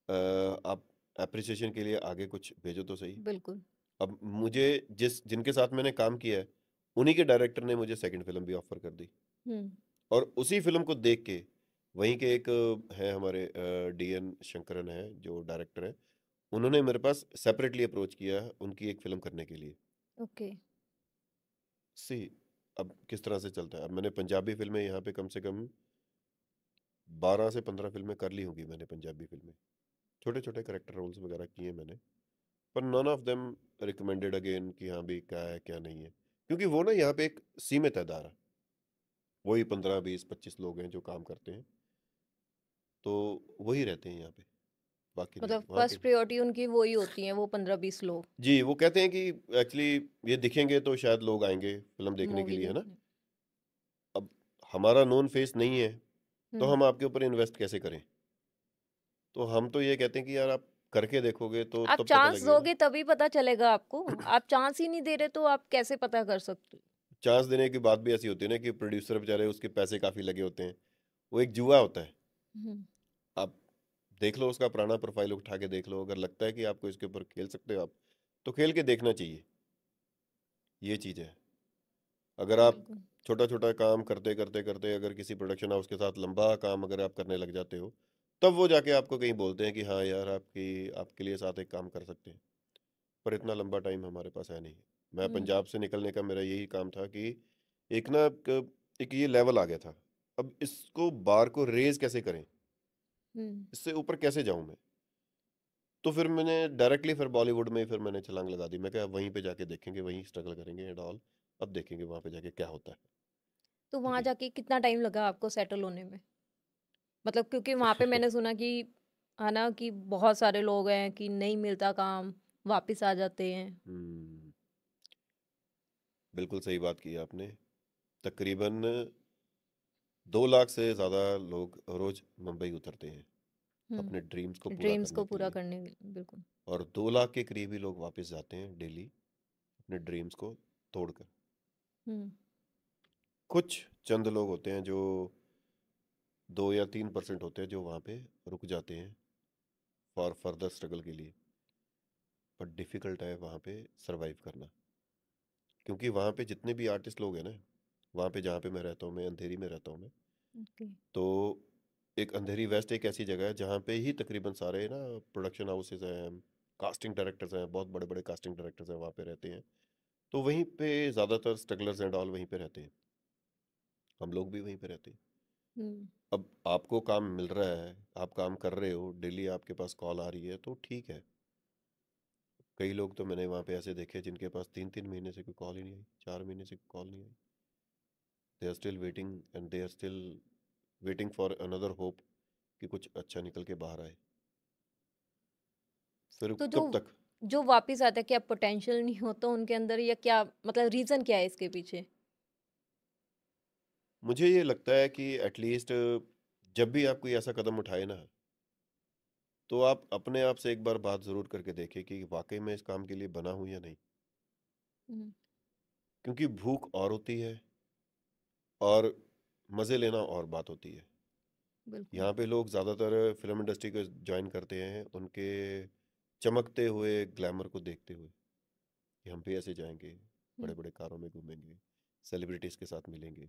आप अप्रिसिएशन के लिए आगे कुछ भेजो तो सही। बिल्कुल। अब मुझे जिनके साथ मैंने काम किया है, उन्हीं के डायरेक्टर ने मुझे सेकंड फिल्म भी ऑफर कर दी। हम्म। और उसी फिल्म को देख के वहीं के एक है हमारे डीएन शंकरन है जो डायरेक्टर है, उन्होंने मेरे पास सेपरेटली अप्रोच किया उनकी एक फिल्म करने के लिए। ओके। सी, अब किस तरह से चलता है। अब मैंने पंजाबी फिल्में यहाँ पे कम से कम 12 से 15 फिल्में कर ली होंगी मैंने पंजाबी फिल्में। छोटे छोटे करेक्टर रोल्स वगैरह किए मैंने। पर none of them recommended again कि हाँ भी क्या है क्या नहीं है। क्योंकि वो ना यहाँ पे एक सीमित है दायरा, वही 15 20 25 लोग हैं जो काम करते हैं, तो वही रहते हैं यहाँ पे, बाकी नहीं मतलब वहाँ पे फर्स्ट नहीं। प्रायोरिटी उनकी वही होती है, वो 15-20 लोग जी, वो कहते हैं कि एक्चुअली ये दिखेंगे तो शायद लोग आएंगे फिल्म देखने के मूवी लिए, है ना। देखने। अब हमारा नोन फेस नहीं है, तो हम्म। हम आपके ऊपर इन्वेस्ट कैसे करें। तो हम तो ये कहते हैं कि यार आप करके देखोगे तो आप तब पता चांस लगेगा ना। दोगे तभी पता चलेगा आपको, आप चांस ही नहीं दे रहे तो आप कैसे पता कर सकते चांस देने की बात भी ऐसी होती है ना कि प्रोड्यूसर बेचारे, उसके पैसे काफ़ी लगे होते हैं, वो एक जुआ होता है। हो। आप देख लो उसका पुराना प्रोफाइल उठा के देख लो, अगर लगता है कि आपको इसके ऊपर खेल सकते हो आप, तो खेल के देखना चाहिए। ये चीज़ है। अगर आप बिल्कुल। छोटा छोटा काम करते करते करते अगर किसी प्रोडक्शन हाउस के साथ लंबा काम अगर आप करने लग जाते हो, तब वो जाके आपको कहीं बोलते हैं कि हाँ यार आपकी आपके लिए साथ एक काम कर सकते हैं। पर इतना लंबा टाइम हमारे पास है नहीं। मैं हम्म। पंजाब से निकलने का मेरा यही काम था कि एक ना एक ये लेवल आ गया था। अब इसको बार को रेज कैसे करें, हम्म। इससे ऊपर कैसे जाऊं मैं। तो फिर मैंने डायरेक्टली फिर बॉलीवुड में ही फिर मैंने छलांग लगा दी। मैं कहा वहीं पे जाके देखेंगे, वहीं स्ट्रगल करेंगे एंड ऑल। अब देखेंगे वहां पे जाके क्या होता है। तो ठीक वहां है। जाके कितना टाइम लगा आपको सेटल होने में? मतलब क्योंकि वहां पे मैंने सुना कि है ना कि बहुत सारे लोग हैं कि नहीं मिलता काम, वापस आ जाते हैं। हम्म, बिल्कुल सही बात की आपने। तकरीबन 2 लाख से ज़्यादा लोग रोज मुंबई उतरते हैं अपने ड्रीम्स को पूरा ड्रीम्स करने को के पूरा लिए। करने के लिए, बिल्कुल। और 2 लाख के करीब ही लोग वापस जाते हैं डेली अपने ड्रीम्स को तोड़कर। हम्म। कुछ चंद लोग होते हैं जो 2 या 3% होते हैं जो वहाँ पे रुक जाते हैं फॉर फर्दर स्ट्रगल के लिए। बट डिफ़िकल्ट है वहाँ पे सरवाइव करना। क्योंकि वहाँ पे जितने भी आर्टिस्ट लोग हैं ना, वहाँ पे जहाँ पे मैं रहता हूँ, मैं अंधेरी में रहता हूँ मैं। ओके। तो एक अंधेरी वेस्ट एक ऐसी जगह है जहाँ पे ही तकरीबन सारे ना प्रोडक्शन हाउसेज हैं, कास्टिंग डायरेक्टर्स हैं, बहुत बड़े बड़े कास्टिंग डायरेक्टर्स हैं वहाँ पे रहते हैं। तो वहीं पे ज़्यादातर स्ट्रगलर्स एंड ऑल वहीं पे रहते हैं। हम लोग भी वहीं पे रहते हैं। हम्म। अब आपको काम मिल रहा है, आप काम कर रहे हो, डेली आपके पास कॉल आ रही है, तो ठीक है। कई लोग तो मैंने वहाँ पे ऐसे देखे जिनके पास 3 3 महीने से कोई कॉल ही नहीं आई, 4 महीने से कोई कॉल नहीं आई। They are still waiting and they are still waiting for another hope कि कुछ अच्छा निकल के बाहर आए। फिर तो जो कब तक। जो वापस आता है, क्या पोटेंशियल नहीं होता उनके अंदर, या क्या मतलब रीजन क्या है इसके पीछे? मुझे ये लगता है कि एटलीस्ट जब भी आप कोई ऐसा कदम उठाए ना, तो आप अपने आप से एक बार बात ज़रूर करके देखें कि वाक़ई में इस काम के लिए बना हूँ या नहीं। हुँ, क्योंकि भूख और होती है और मज़े लेना और बात होती है। बिल्कुल। यहाँ पे लोग ज़्यादातर फ़िल्म इंडस्ट्री को जॉइन करते हैं, उनके चमकते हुए ग्लैमर को देखते हुए, कि हम भी ऐसे जाएँगे, हुँ, बड़े-बड़े कारों में घूमेंगे, सेलिब्रिटीज़ के साथ मिलेंगे।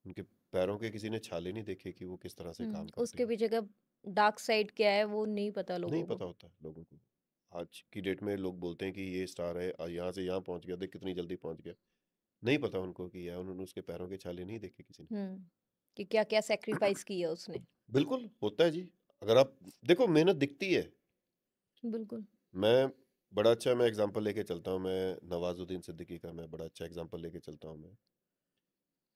उनके पैरों के किसी ने छाले नहीं देखे कि वो किस तरह से काम करते उसके हैं। पीछे का डार्क साइड क्या है वो नहीं पता नहीं लोगों को। पता होता लोगों को। आज की डेट में लोग बोलते हैं कि ये स्टार है यहाँ से यहाँ पहुँच गया, देख कितनी जल्दी पहुँच गया। नहीं पता उनको कि यार उन्होंने उसके पैरों के छाले नहीं देखे किसी ने। कि क्या-क्या सैक्रिफाइस किया उसने। बिल्कुल, होता है जी। अगर आप देखो मेहनत दिखती है। बिल्कुल। मैं मैं एग्ज़ाम्पल लेके चलता हूँ, मैं नवाज़ुद्दीन सिद्दीकी का मैं बड़ा अच्छा एग्ज़ाम्पल लेके चलता हूँ मैं,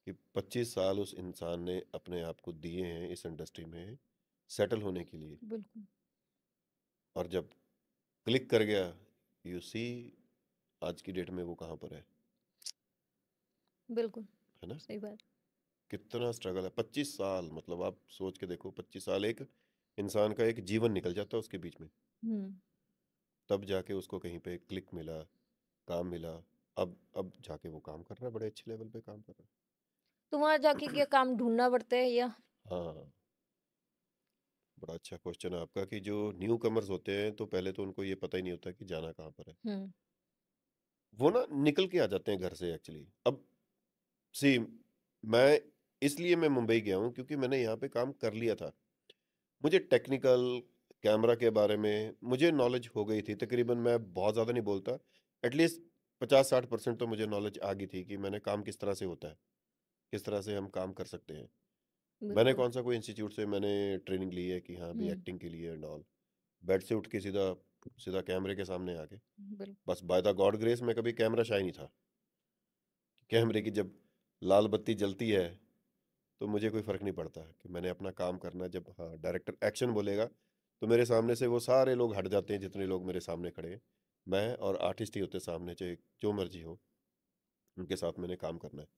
कि 25 साल उस इंसान ने अपने आप को दिए हैं इस इंडस्ट्री में सेटल होने के लिए। बिल्कुल, और जब क्लिक कर गया, यू सी आज की डेट में वो कहाँ पर बिल्कुल, है ना? सही बात। कितना स्ट्रगल है। 25 साल, मतलब आप सोच के देखो, 25 साल एक इंसान का एक जीवन निकल जाता है उसके बीच में। हुँ, तब जाके उसको कहीं पे क्लिक मिला, काम मिला। अब जाके वो काम कर रहा है, बड़े अच्छे लेवल पे काम कर रहा तो वहाँ जाके क्या काम ढूँढना पड़ता है या है। हाँ, बड़ा अच्छा क्वेश्चन है आपका कि जो न्यू कमर्स होते हैं तो पहले तो उनको ये पता ही नहीं होता कि जाना कहाँ पर है। हुँ, वो ना निकल के आ जाते हैं घर से एक्चुअली। अब सी मैं इसलिए मैं मुंबई गया हूँ क्योंकि मैंने यहाँ पे काम कर लिया था। मुझे टेक्निकल कैमरा के बारे में मुझे नॉलेज हो गई थी तकरीबन। मैं बहुत ज़्यादा नहीं बोलता, एटलीस्ट 50-60% तो मुझे नॉलेज आ गई थी कि मैंने काम किस तरह से होता है, किस तरह से हम काम कर सकते हैं। मैंने बिल्कुल। कौन सा कोई इंस्टीट्यूट से मैंने ट्रेनिंग ली है कि हाँ भी हुँ, एक्टिंग के लिए एंड ऑल। बेड से उठ के सीधा सीधा कैमरे के सामने आ गए। बिल बस बाय द गॉड ग्रेस मैं कभी कैमरा शाई नहीं था। कैमरे की जब लाल बत्ती जलती है तो मुझे कोई फ़र्क नहीं पड़ता कि मैंने अपना काम करना है। जब हाँ डायरेक्टर एक्शन बोलेगा तो मेरे सामने से वो सारे लोग हट जाते हैं जितने लोग मेरे सामने खड़े हैं। मैं और आर्टिस्ट ही होते सामने, चाहे जो मर्जी हो, उनके साथ मैंने काम करना है।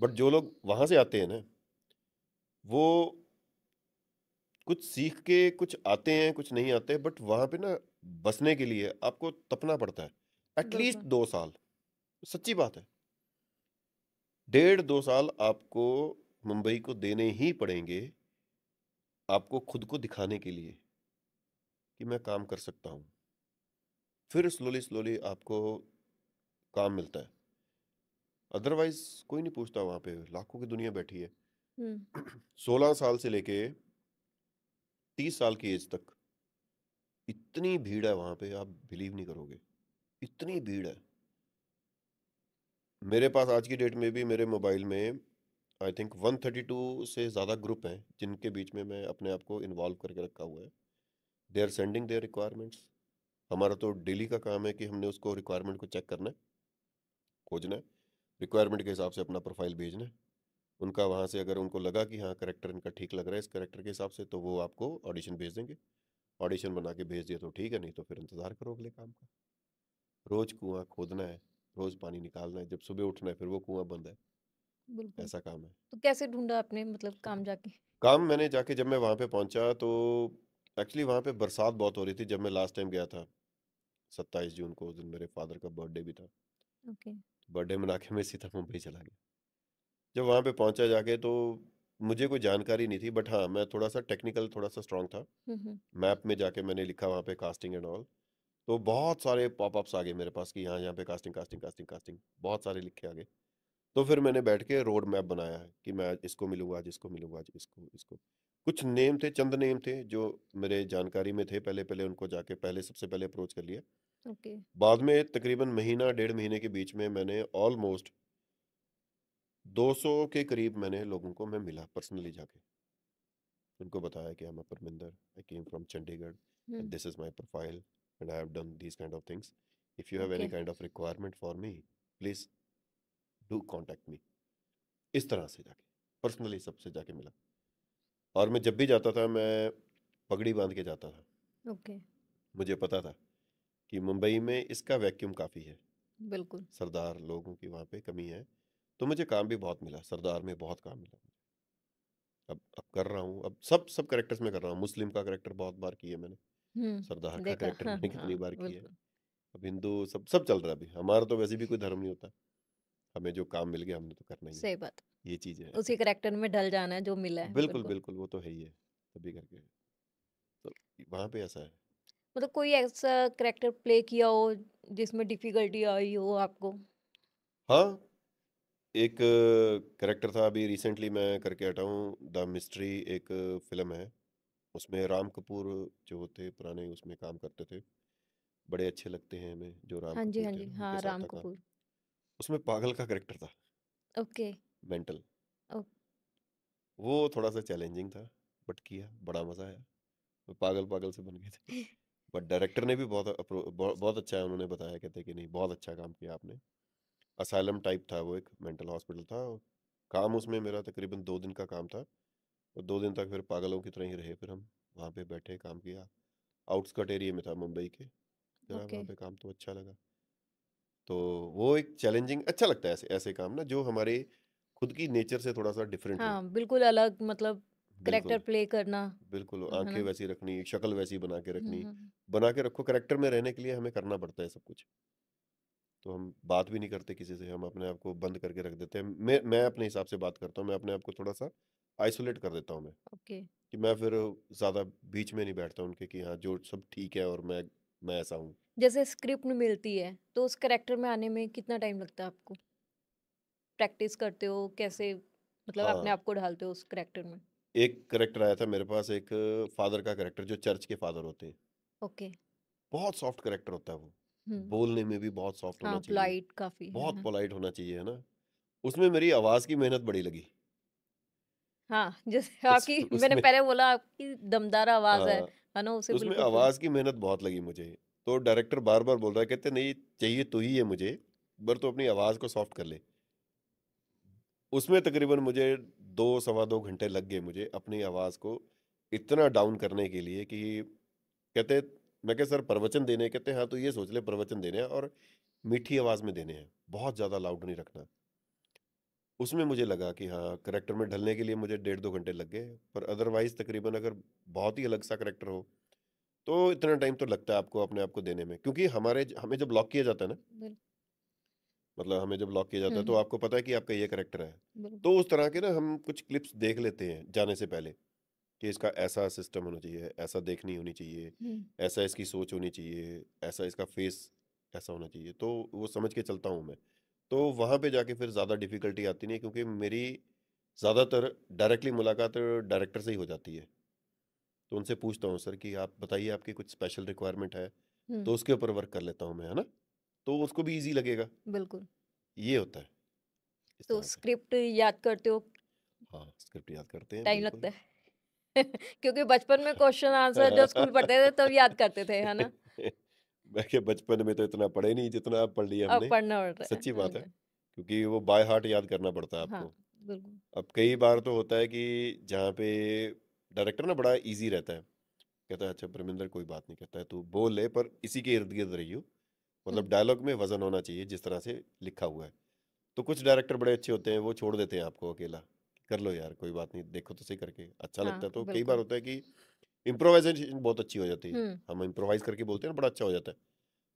बट जो लोग वहाँ से आते हैं ना, वो कुछ सीख के कुछ आते हैं कुछ नहीं आते, बट वहाँ पे ना बसने के लिए आपको तपना पड़ता है एटलीस्ट बिल्कुल, 2 साल। सच्ची बात है, 1.5-2 साल आपको मुंबई को देने ही पड़ेंगे, आपको खुद को दिखाने के लिए कि मैं काम कर सकता हूँ। फिर स्लोली स्लोली आपको काम मिलता है। अदरवाइज कोई नहीं पूछता, वहाँ पे लाखों की दुनिया बैठी है। हुँ, 16 साल से लेके 30 साल की एज तक इतनी भीड़ है वहाँ पे, आप बिलीव नहीं करोगे, इतनी भीड़ है। मेरे पास आज की डेट में भी मेरे मोबाइल में आई थिंक 132 से ज़्यादा ग्रुप हैं जिनके बीच में मैं अपने आप को इन्वॉल्व करके रखा हुआ है। They are sending their requirements. हमारा तो डेली का काम है कि हमने उसको रिक्वायरमेंट को चेक करना है, खोजना है, रिक्वायरमेंट के हिसाब से अपना प्रोफाइल भेजना है। उनका वहाँ से अगर उनको लगा कि हाँ करेक्टर इनका ठीक लग रहा है इस करेक्टर के हिसाब से, तो वो आपको ऑडिशन भेज देंगे। ऑडिशन बना के भेज दिया तो ठीक है, नहीं तो फिर इंतज़ार करो अगले काम का। रोज़ कुआँ खोदना है, रोज़ पानी निकालना है, जब सुबह उठना है फिर वो कुआँ बंद है। बिल्कुल। ऐसा काम है। तो कैसे ढूँढा आपने मतलब काम जाके? काम मैंने जाके जब मैं वहाँ पे पहुँचा तो एक्चुअली वहाँ पे बरसात बहुत हो रही थी जब मैं लास्ट टाइम गया था। 27 जून को, उस दिन मेरे फादर का बर्थडे भी था। ओके। बर्थडे मना के मैं सीधा मुंबई चला गया। जब वहाँ पे पहुँचा जाके तो मुझे कोई जानकारी नहीं थी, बट हाँ मैं थोड़ा सा टेक्निकल थोड़ा सा स्ट्रांग था। हुँ, हुँ, मैप में जाके मैंने लिखा वहाँ पे कास्टिंग एंड ऑल। तो बहुत सारे पॉपअप्स आ गए मेरे पास कि यहाँ यहाँ पे कास्टिंग कास्टिंग कास्टिंग कास्टिंग, बहुत सारे लिखे आ गए। तो फिर मैंने बैठ के रोड मैप बनाया है कि मैं आज इसको मिलूंगा, आज इसको मिलूंगा, आज इसको इसको। कुछ नेम थे, चंद नेम थे जो मेरे जानकारी में थे, पहले पहले उनको जाके पहले सबसे पहले अप्रोच कर लिया। ओके। बाद में तकरीबन महीना 1.5 महीने के बीच में मैंने ऑलमोस्ट 200 के करीब मैंने लोगों को मैं मिला पर्सनली जाके। उनको बताया कि I'm a Parminder, I came from Chandigarh hmm, and this is my profile and I have done these kind of things. If you have okay, any kind of requirement for me, please do contact me। इस तरह से जाके personally सबसे जाके मिला। और मैं जब भी जाता था मैं पगड़ी बांध के जाता था। ओके। मुझे पता था कि मुंबई में इसका वैक्यूम काफ़ी है, बिल्कुल। सरदार लोगों की वहाँ पे कमी है। तो मुझे काम भी बहुत मिला, सरदार में बहुत काम मिला। अब कर रहा हूँ, अब सब सब कैरेक्टर्स में कर रहा हूँ। मुस्लिम का कैरेक्टर बहुत बार किया मैंने, सरदार का देखा। कैरेक्टर हाँ, मैंने कितनी हाँ, बार किया है। बिल्कुल। अब हिंदू सब सब चल रहा है अभी। हमारा तो वैसे भी कोई धर्म नहीं होता, हमें जो काम मिल गया हमने तो करना ही है। सही बात। ये चीज़ है। उसी करैक्टर में ढल जाना है जो मिला है, बिल्कुल बिल्कुल। बिल्कुल, वो तो है ही है, तभी करके। तो वहाँ पे ऐसा है। मतलब कोई ऐसा करैक्टर प्ले किया हो जिसमें डिफ़िकल्टी आई हो आपको? हाँ, एक कैरेक्टर था, अभी रिसेंटली मैं करके हटा हूँ, द मिस्ट्री एक फिल्म है। उसमें राम कपूर जो थे पुराने, उसमें काम करते थे। बड़े अच्छे लगते हैं हमें जो राम हाँ जी, कपूर हाँ थे जी। ना, उनके हाँ, साथ राम था काम। कपूर। उसमें पागल का कैरेक्टर था, ओके। मेंटल। ओ वो थोड़ा सा चैलेंजिंग था, बट किया, बड़ा मजा आया। वो पागल पागल से बन गए थे। बट डायरेक्टर ने भी बहुत अच्छा है, उन्होंने बताया, कहते कि नहीं बहुत अच्छा काम किया आपने। असाइलम टाइप था वो, एक मेंटल हॉस्पिटल था। काम उसमें मेरा तकरीबन 2 दिन का काम था, और 2 दिन तक फिर पागलों की तरह ही रहे। फिर हम वहाँ पे बैठे, काम किया। आउटस्कर्ट एरिया में था मुंबई के, जरा ओके। वहाँ पे काम तो अच्छा लगा। तो वो एक चैलेंजिंग अच्छा लगता है, ऐसे ऐसे काम ना जो हमारे खुद की नेचर से थोड़ा सा डिफरेंट हो। हाँ, बिल्कुल अलग मतलब करैक्टर बिल्कुल प्ले करना, बिल्कुल, है आंखें ना? वैसी रखनी, शक्ल वैसी बना के हुँ, रखनी। हुँ। बना के रखो, करेक्टर में रहने के लिए हमें करना पड़ता है सब कुछ। तो हम बात भी नहीं करते किसी से, हम अपने आप को बंद करके रख देते हैं। मैं अपने हिसाब से बात करता हूँ, मैं अपने आप को थोड़ा सा आइसोलेट कर देता हूँ मैं, ओके। कि मैं फिर ज़्यादा बीच में नहीं बैठता उनके, कि हाँ जो सब ठीक है और मैं ऐसा हूँ। जैसे स्क्रिप्ट मिलती है, तो उस करैक्टर में आने में कितना टाइम लगता है आपको? प्रैक्टिस करते हो, कैसे मतलब अपने हाँ, आप को ढालते हो उस करैक्टर में? एक करेक्टर आया था मेरे पास, एक फादर का करेक्टर, जो चर्च के फादर होते हैं। ओके। बहुत सॉफ्ट करेक्टर होता है वो, हुँ। बोलने में भी बहुत सॉफ्ट होना हाँ, चाहिए, पोलाइट काफ़ी है, बहुत हाँ। पोलाइट होना चाहिए, है ना। उसमें मेरी आवाज़ की मेहनत बड़ी लगी। हाँ, जैसे उस आपकी मैंने उसमें पहले बोला आपकी दमदार आवाज़ है ना? उसे उसमें बिल्कुल फ़िल आवाज़ की मेहनत बहुत लगी मुझे। तो डायरेक्टर बार-बार बोल रहा है, कहते नहीं चाहिए तो ही है मुझे, पर तू अपनी आवाज़ को सॉफ्ट कर ले। उसमें तकरीबन मुझे 2 सवा 2 घंटे लग गए मुझे अपनी आवाज़ को इतना डाउन करने के लिए, कि कहते, मैं कहा सर प्रवचन देने, कहते हाँ, तो ये सोच ले प्रवचन देने हैं और मीठी आवाज़ में देने हैं, बहुत ज़्यादा लाउड नहीं रखना। उसमें मुझे लगा कि हाँ, करैक्टर में ढलने के लिए मुझे डेढ़ 2 घंटे लग गए, पर अदरवाइज़ तकरीबन अगर बहुत ही अलग सा करैक्टर हो, तो इतना टाइम तो लगता है आपको अपने आप को देने में, क्योंकि हमें जब लॉक किया जाता है ना, बिल मतलब हमें जब लॉक किया जाता हुँ, है तो हुँ। आपको पता है कि आपका ये करैक्टर है। बिल्कुल। तो उस तरह के ना हम कुछ क्लिप्स देख लेते हैं जाने से पहले, कि इसका ऐसा सिस्टम होना चाहिए, ऐसा देखनी होनी चाहिए, हुँ। ऐसा इसकी सोच होनी चाहिए, ऐसा इसका फेस ऐसा होना चाहिए, तो वो समझ के चलता हूँ मैं। तो वहाँ पे जाके फिर ज़्यादा डिफ़िकल्टी आती नहीं, क्योंकि मेरी ज़्यादातर डायरेक्टली मुलाकात डायरेक्टर से ही हो जाती है। तो उनसे पूछता हूँ, सर कि आप बताइए आपकी कुछ स्पेशल रिक्वायरमेंट है, हुँ, तो उसके ऊपर वर्क कर लेता हूँ मैं, है ना? तो उसको भी ईज़ी लगेगा। बिल्कुल। ये होता है, इस तो तरह से। स्क्रिप्ट याद करते हो, हाँ, स्क्रिप्ट याद करते हैं, टाइम लगता बिल्कुल। है? क्योंकि बचपन में क्वेश्चन आंसर जब स्कूल पढ़ते थे तब याद करते थे, है ना? मैं क्या, बचपन में तो इतना पढ़े नहीं जितना अब पढ़ लिया अब हमने। पढ़ना पड़ रहा है। सच्ची बात है, ओके। क्योंकि वो बाय हार्ट याद करना पड़ता है हाँ, आपको। बिल्कुल। अब कई बार तो होता है कि जहाँ पे डायरेक्टर ना बड़ा इजी रहता है, कहता है अच्छा परमिंदर कोई बात नहीं, कहता है तू बोल ले पर इसी के इर्द गिर्द रहियो, हुँ, मतलब डायलॉग में वजन होना चाहिए जिस तरह से लिखा हुआ है। तो कुछ डायरेक्टर बड़े अच्छे होते हैं, वो छोड़ देते हैं आपको अकेला, कर लो यार कोई बात नहीं, देखो तो सही करके, अच्छा लगता हाँ, है। तो कई बार बिल्कुल। होता है कि इम्प्रोवाइजेशन बहुत अच्छी हो जाती है, हुँ, हम इम्प्रोवाइज करके बोलते हैं ना, बड़ा अच्छा हो जाता है।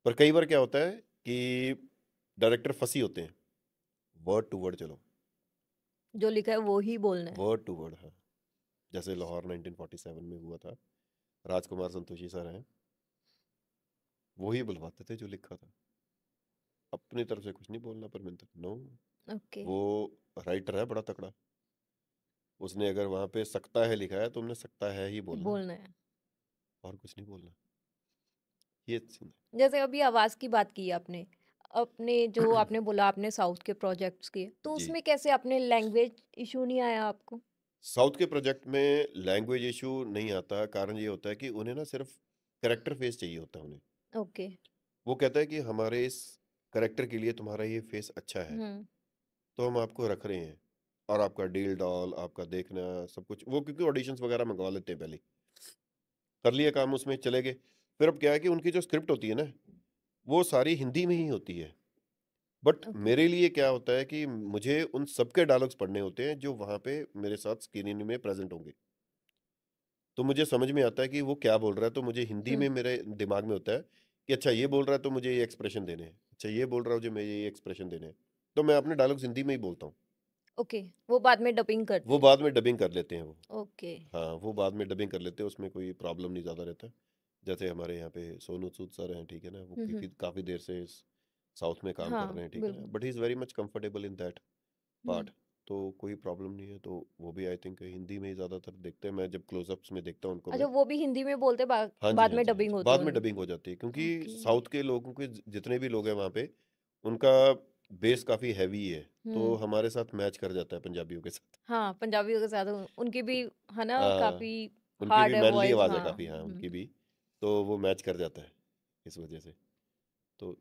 पर कई बार क्या होता है कि डायरेक्टर फंसी होते हैं, वर्ड टू वर्ड चलो, जो लिखा है वो ही बोलना है। Word to word. हाँ, जैसे लाहौर 1947 में हुआ था, राजकुमार संतोषी सर हैं, वही बुलवाते थे जो लिखा था, अपनी तरफ से कुछ नहीं बोलना परमिंदर, नो। ओके, वो राइटर है बड़ा तगड़ा, उसने अगर वहाँ पे सकता है लिखा है, तो तुमने सकता है ही बोलना है, बोलना है। और कुछ नहीं बोलना। ये सीन जैसे अभी आवाज़ की बात की आपने, अपने जो है। आपने बोला आपने साउथ के प्रोजेक्ट्स किए, तो जी, उसमें कैसे आपने लैंग्वेज इश्यू नहीं आया आपको? साउथ के प्रोजेक्ट में लैंग्वेज इशू नहीं आता, कारण ये होता है कि उन्हें ना सिर्फ करेक्टर फेस चाहिए होता है उन्हें। ओके। वो कहता है कि हमारे इस करेक्टर के लिए तुम्हारा ये फेस अच्छा है, हुँ, तो हम आपको रख रहे हैं। और आपका डील डॉल, आपका देखना सब कुछ, वो क्योंकि ऑडिशंस वगैरह मंगवा लेते हैं पहले, कर लिए काम, उसमें चले गए। फिर अब क्या है कि उनकी जो स्क्रिप्ट होती है ना, वो सारी हिंदी में ही होती है। But okay. मेरे लिए क्या होता है कि मुझे उन सबके डायलॉग्स पढ़ने होते हैं जो वहाँ पे मेरे साथ स्क्रीनिंग में प्रेज़ेंट होंगे। तो मुझे समझ में आता है कि वो क्या बोल रहा है, तो मुझे हिंदी हुँ, में मेरे दिमाग में होता है कि अच्छा ये बोल रहा है तो मुझे ये एक्सप्रेशन देने हैं। अच्छा ये बोल रहा है, मुझे ये एक्सप्रेशन देने हैं। तो मैं अपने डायलॉग्स हिंदी में ही बोलता हूँ। ओके, वो बाद में डबिंग करते वो हैं। बाद में डबिंग कर लेते हैं वो। ओके। हाँ, वो बाद में डबिंग कर लेते हैं, उसमें कोई प्रॉब्लम नहीं ज़्यादा रहता। जैसे हमारे यहाँ पे सोनू सूद सर हैं, ठीक है ना? वो हुँ, हुँ। क्योंकि काफ़ी देर से साउथ में काम कर हाँ, रहे हैं, ठीक है ना? बिल्कुल। But he is very much comfortable in that hmm. Part. तो कोई प्रॉब्लम नहीं है, तो वो भी आई थिंक हिंदी में ही ज़्यादातर देखते हैं। मैं जब क्लोज़अप्स में देखता हूँ उनको अच्छा, मैं। वो भी हिंदी में बोलते हाँ जी, बाद हाँ में जी, हाँ डबिंग जी। होती है बाद में उनकी? डबिंग हो जाती है क्योंकि ओके। साउथ के लोगों के जितने भी लोग हैं वहाँ पे, उनका बेस काफ़ी हैवी है, तो हुँ। हमारे साथ मैच कर जाता है पंजाबियों के साथ। हाँ, पंजाबियों के साथ उनकी भी है ना हाँ, काफ़ी उनकी भी हार्ड है मैनली वॉइस। आवाज़ है हाँ। काफ़ी, हाँ, हुँ। उनकी भी। तो वो मैच कर जाता है, इस वजह से। तो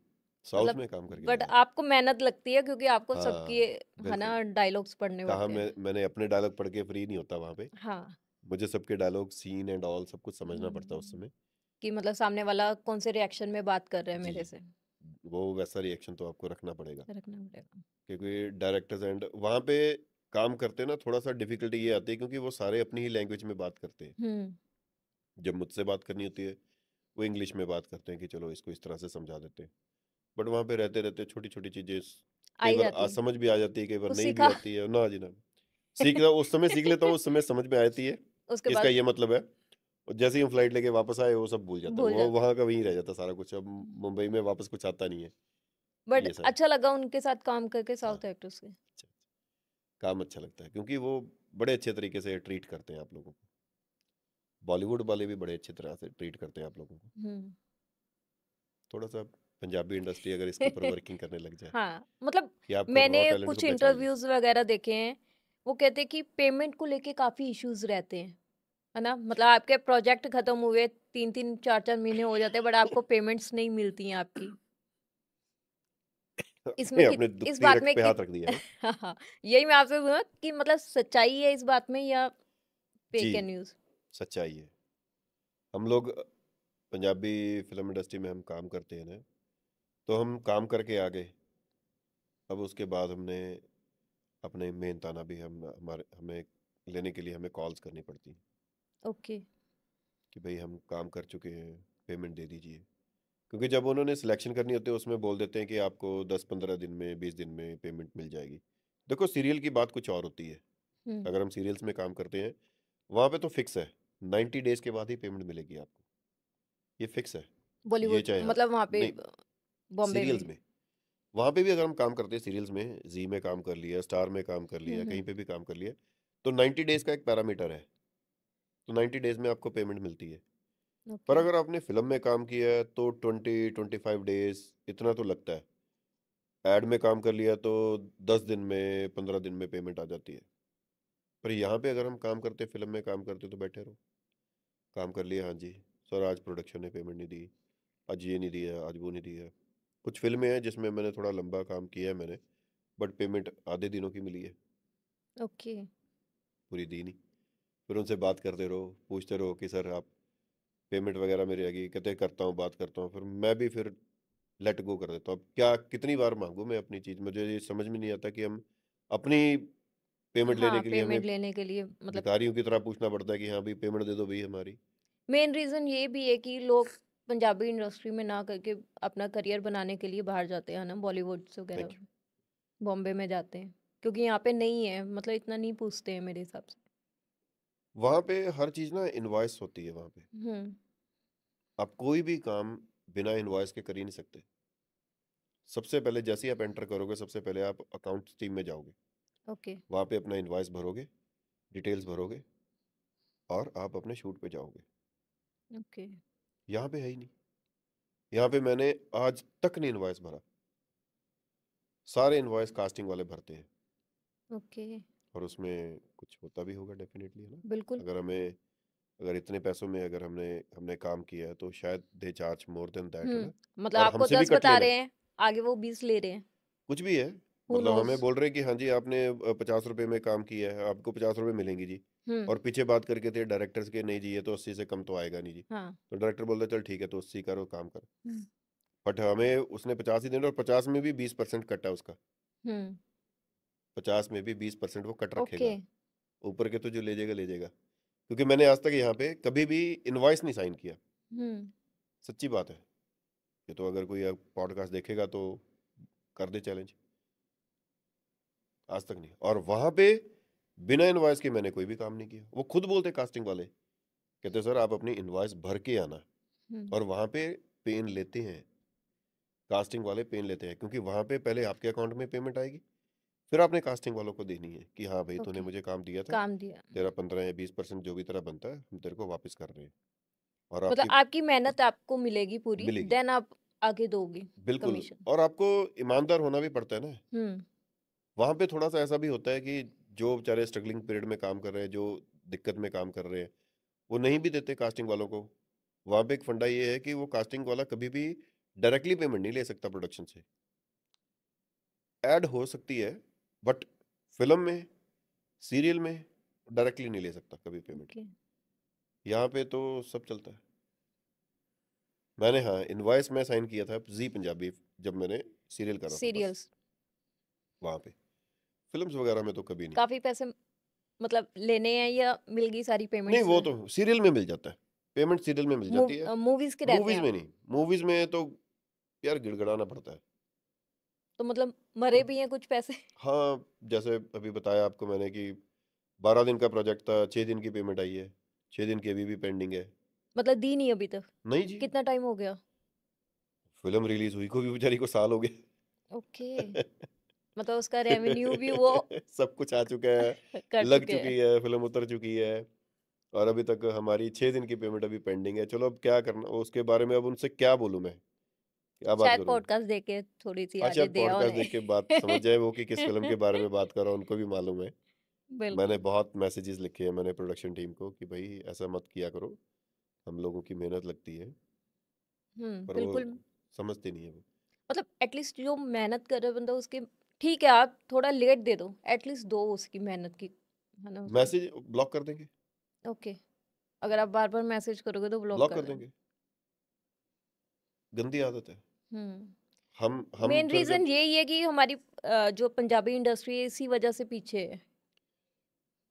साउथ मतलब में काम करके बट मज़ा आता है। आपको मेहनत लगती है क्योंकि आपको सबकी हाँ, है बिल्कुल। ना डायलॉग्स पढ़ने कहाँ पड़ते हैं। मैंने अपने डायलॉग पढ़ के फ्री नहीं होता वहाँ पे। हाँ। मुझे सबके डायलॉग, सीन एंड ऑल सब कुछ समझना पड़ता है उस हुँ। समय। कि मतलब सामने वाला कौन से रिएक्शन में बात कर रहे हैं जी, मेरे से, वो वैसा रिएक्शन तो आपको रखना पड़ेगा। रखना पड़ेगा। क्योंकि डायरेक्टर्स एंड वहाँ पे काम करते हैं ना, थोड़ा-सा डिफ़िकल्टी ये आती है क्योंकि वो सारे अपनी ही लैंग्वेज में बात करते हैं। हुँ। जब मुझसे बात करनी होती है, वो इंग्लिश में बात करते हैं कि चलो इसको इस तरह से समझा देते हैं। बट वहाँ पे रहते-रहते छोटी-छोटी चीज़ें आ कई ही बार जाती है। समझ भी आ जाती है, कई बार कुछ नहीं भी सीखा आती है। ना जी ना। सीखना उस समय सीख लेता हूँ, उस समय समझ में आती है उसके कि इसका बाद ये मतलब है। और जैसे ही हम फ्लाइट लेके वापस आए, वो सब भूल जाता है। भूल वो जाते हैं। वहाँ का वहीं रह जाता है सारा कुछ। अब मुंबई में वापस कुछ आता नहीं है, बट ये सा है। अच्छा लगा उनके साथ काम करके हाँ, साउथ एक्टर्स के। अच्छा, काम अच्छा लगता है क्योंकि वो बड़े अच्छे तरीके से ट्रीट करते हैं आप लोगों को। बॉलीवुड वाले भी बड़े अच्छी तरह से ट्रीट करते हैं आप लोगों को। हुँ। थोड़ा-सा पंजाबी इंडस्ट्री अगर इसके ऊपर वर्किंग करने लग जाए हाँ, मतलब कि आपको रॉ मैंने टैलेंट को कुछ पहचान ले। इंटरव्यूज़ वगैरह देखे हैं, वो कहते हैं कि पेमेंट को लेके काफ़ी इश्यूज़ रहते हैं, है ना? मतलब आपके प्रोजेक्ट खत्म हुए 3-3 4-4 महीने हो जाते हैं बट आपको पेमेंट्स नहीं मिलती हैं आपकी। इसमें आपने कित अपने इस दुखती बात रग में पे कित हाथ रख दिया है। हाँ, हाँ, यही मैं आपसे पूछा कि मतलब सच्चाई है इस बात में या जी, फेक है न्यूज़? सच्चाई है। हम लोग पंजाबी फ़िल्म इंडस्ट्री में हम काम करते हैं ना, तो हम काम करके आ गए। अब उसके बाद हमने अपने मेहनताना भी हमारे हमें लेने के लिए हमें कॉल्स करनी पड़ती हैं ओके। कि भई हम काम कर चुके हैं, पेमेंट दे दीजिए। क्योंकि जब उन्होंने सिलेक्शन करनी होती है, उसमें बोल देते हैं कि आपको 10-15 दिन में, 20 दिन में पेमेंट मिल जाएगी। देखो सीरियल की बात कुछ और होती है। हुँ। अगर हम सीरियल्स में काम करते हैं, वहाँ पे तो फिक्स है, 90 डेज़ के बाद ही पेमेंट मिलेगी आपको, ये फिक्स है। ये बॉलीवुड चाहे हाँ, मतलब वहाँ पे नहीं, बॉम्बे सीरियल्स में। में। वहाँ पे भी अगर हम काम करते हैं सीरियल्स में, ज़ी में काम कर लिया, स्टार में काम कर हुँ, लिया, कहीं हुँ। पे भी काम कर लिया, तो 90 डेज़ का एक पैरामीटर है। तो 90 डेज़ में आपको पेमेंट मिलती है। पर ओके। अगर आपने फ़िल्म में काम किया है तो 20-25 डेज़ इतना तो लगता है। ऐड में काम कर लिया तो 10 दिन में, 15 दिन में पेमेंट आ जाती है। पर यहाँ पे अगर हम काम करते, फ़िल्म में काम करते तो बैठे रहो। काम कर लिया, हाँ जी, सर आज प्रोडक्शन ने पेमेंट नहीं दी, आज ये नहीं दिया, आज वो नहीं दिया। कुछ फ़िल्में हैं जिसमें मैंने थोड़ा लंबा काम किया है मैंने, बट पेमेंट आधे दिनों की मिली है, ओके। पूरी दी नहीं। फिर उनसे बात करते रहो, पूछते रहो कि सर आप पेमेंट वगैरह मेरी आएगी? कहते करता हूँ, बात करता हूँ। फिर मैं भी फिर लेट गो कर देता हूँ। अब क्या कितनी बार माँगूँ मैं अपनी चीज़? मुझे ये समझ में नहीं आता कि हम अपनी पेमेंट लेने हाँ, के लिए हमें पेमेंट लेने के लिए मतलब भिखारियों की तरह पूछना पड़ता है कि हाँ, भई पेमेंट दे दो भई हमारी। मेन रीज़न ये भी है कि लोग पंजाबी इंडस्ट्री में ना करके अपना करियर बनाने के लिए बाहर जाते हैं ना, बॉलीवुड्स थैंक वगैरह यू। बॉम्बे में जाते हैं क्योंकि यहाँ पे नहीं है, मतलब इतना नहीं पूछते हैं मेरे हिसाब से। वहाँ पे हर चीज़ ना इनवॉइस होती है वहाँ पे। हुँ। आप कोई भी काम बिना इनवॉइस के कर ही नहीं सकते। सबसे पहले जैसे ही आप एंटर करोगे, सबसे पहले आप अकाउंट्स टीम में जाओगे। ओके। वहाँ पे अपना इनवॉइस भरोगे, डिटेल्स भरोगे और आप अपने शूट पे जाओगे। ओके। यहाँ पे है ही नहीं। यहाँ पे मैंने आज तक नहीं इनवॉइस भरा। सारे इनवॉइस कास्टिंग वाले भरते हैं ओके। और उसमें कुछ होता भी होगा डेफ़िनेटली, है ना? बिल्कुल। अगर हमें अगर इतने पैसों में अगर हमने हमने काम किया है तो शायद they charge more than that, है हुँ, ना? मतलब और आपको हमसे भी 10 कट बता लेना रहे है। हैं, आगे वो 20 ले रहे हैं। कुछ भी है, हू मतलब नोज़? हमें बोल रहे हैं कि हाँ जी आपने 50 रुपए में काम किया है, आपको 50 रुपए मिलेंगे जी। हुँ। और पीछे बात करके थे डायरेक्टर्स के, नहीं जी ये तो 80 से कम तो आएगा नहीं जी। हाँ। तो डायरेक्टर बोलता है चल ठीक है तो 80 करो काम कर। हुँ। बट हमें उसने 50 ही देना, और 50 में भी 20% कट है उसका। हम्म। 50 में भी 20% वो कट ओके। रखेगा। ऊपर के तो जो ले जाएगा ले जाएगा, क्योंकि मैंने आज तक यहाँ पे कभी भी इनवॉइस नहीं साइन किया। हम्म। सच्ची बात है। ये तो अगर कोई पॉडकास्ट देखेगा तो कर दे चैलेंज। आज तक नहीं। और वहां पे बिना इनवॉइस के मैंने कोई भी काम नहीं किया। वो खुद बोलते कास्टिंग वाले, कहते सर आप अपनी इनवॉइस भर के आना। हम्म। और वहां पे पेन लेते हैं, कास्टिंग वाले पेन लेते हैं, क्योंकि वहां पे पहले आपके अकाउंट में पेमेंट आएगी, फिर आपने कास्टिंग वालों को देनी है कि हाँ भाई तूने ओके। मुझे काम दिया था, काम दिया। तेरा 15 या 20% जो भी तेरा बनता है हम तेरे को वापस कर रहे हैं। और मतलब आपकी आपकी मेहनत आपको मिलेगी पूरी, मिलेगी, देन आप आगे दोगे बिल्कुल। कमीशन। और आपको ईमानदार होना भी पड़ता है ना। हम्म। वहां पे थोड़ा सा ऐसा भी होता है कि जो बेचारे स्ट्रगलिंग पीरियड में काम कर रहे हैं, जो दिक्कत में काम कर रहे हैं, वो नहीं भी देते कास्टिंग वालों को। वहां पे एक फंडा ये है कि वो कास्टिंग वाला कभी भी डायरेक्टली पेमेंट नहीं ले सकता प्रोडक्शन से। ऐड हो सकती है, बट फिल्म में, सीरियल में डायरेक्टली नहीं ले सकता कभी पेमेंट। ओके। यहाँ पे तो सब चलता है। मैंने, हाँ, इनवॉइस में साइन किया था जी पंजाबी, जब मैंने सीरियल करा था बस। सीरियल्स। वहां पे फिल्म्स वगैरह में तो कभी नहीं। काफी पैसे मतलब लेने हैं या मिल गई सारी नहीं, पेमेंट्स? वो तो सीरियल में मिल जाता है, पेमेंट सीरियल में मिल जाती है। मूवीज के रहते मूवीज हैं में आप? नहीं। मूवीज में तो यार गिड़गड़ाना पड़ता है। तो मतलब मरे भी हैं कुछ पैसे? हाँ, जैसे अभी बताया आपको मैंने कि 12 दिन का प्रोजेक्ट था, 6 दिन की पेमेंट आई है, 6 दिन की अभी भी पेंडिंग है। मतलब दी नहीं अभी तक? नहीं जी, कितना टाइम हो गया? फिल्म रिलीज हुई को भी बेचारी को साल हो ओके। गए। मतलब उसका रेवेन्यू भी वो सब कुछ आ चुका है, कर लग चुके हैं। चुकी है, फिल्म उतर चुकी है, और अभी तक हमारी 6 दिन की पेमेंट अभी पेंडिंग है। चलो अब क्या करना उसके बारे में, अब उनसे क्या बोलूं मैं, क्या बात शायद करूं। पॉडकास्ट देख के थोड़ी सी हाँ, आइडिया शायद दिया पॉडकास्ट उन्हें। देख के बात समझ जाए वो कि किस फिल्म के बारे में बात कर रहा हूं, उनको भी मालूम है। मैंने बिल्कुल। बहुत मैसेजेस लिखे हैं मैंने प्रोडक्शन टीम को कि भाई ऐसा मत किया करो, हम लोगों की मेहनत लगती है। पर वो बिल्कुल। समझते नहीं है वो। मतलब एटलीस्ट जो मेहनत कर रहा है बंदा उसके, ठीक है आप थोड़ा लेट दे दो, एटलीस्ट दो उसकी मेहनत की, है ना उसको। मैसेज ब्लॉक कर देंगे, ओके। अगर आप बार बार मैसेज करोगे तो ब्लॉक ब्लॉक कर कर देना। देंगे। गंदी आदत है। हम मेन फिर रीजन जब, यही है कि हमारी जो पंजाबी इंडस्ट्री है इसी वजह से पीछे है।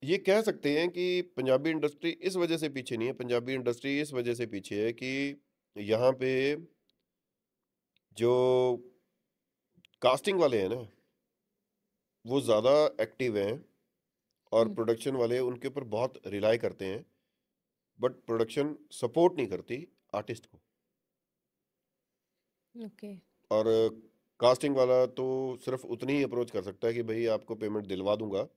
ये कह सकते हैं कि पंजाबी इंडस्ट्री इस वजह से पीछे नहीं है, पंजाबी इंडस्ट्री इस वजह से पीछे है कि यहाँ पे जो कास्टिंग वाले हैं ना, वो ज़्यादा एक्टिव हैं, और हम्म। प्रोडक्शन वाले उनके ऊपर बहुत रिलाई करते हैं, बट प्रोडक्शन सपोर्ट नहीं करती आर्टिस्ट को। ओके। और कास्टिंग वाला तो सिर्फ उतनी ही अप्रोच कर सकता है कि भाई आपको पेमेंट दिलवा दूंगा,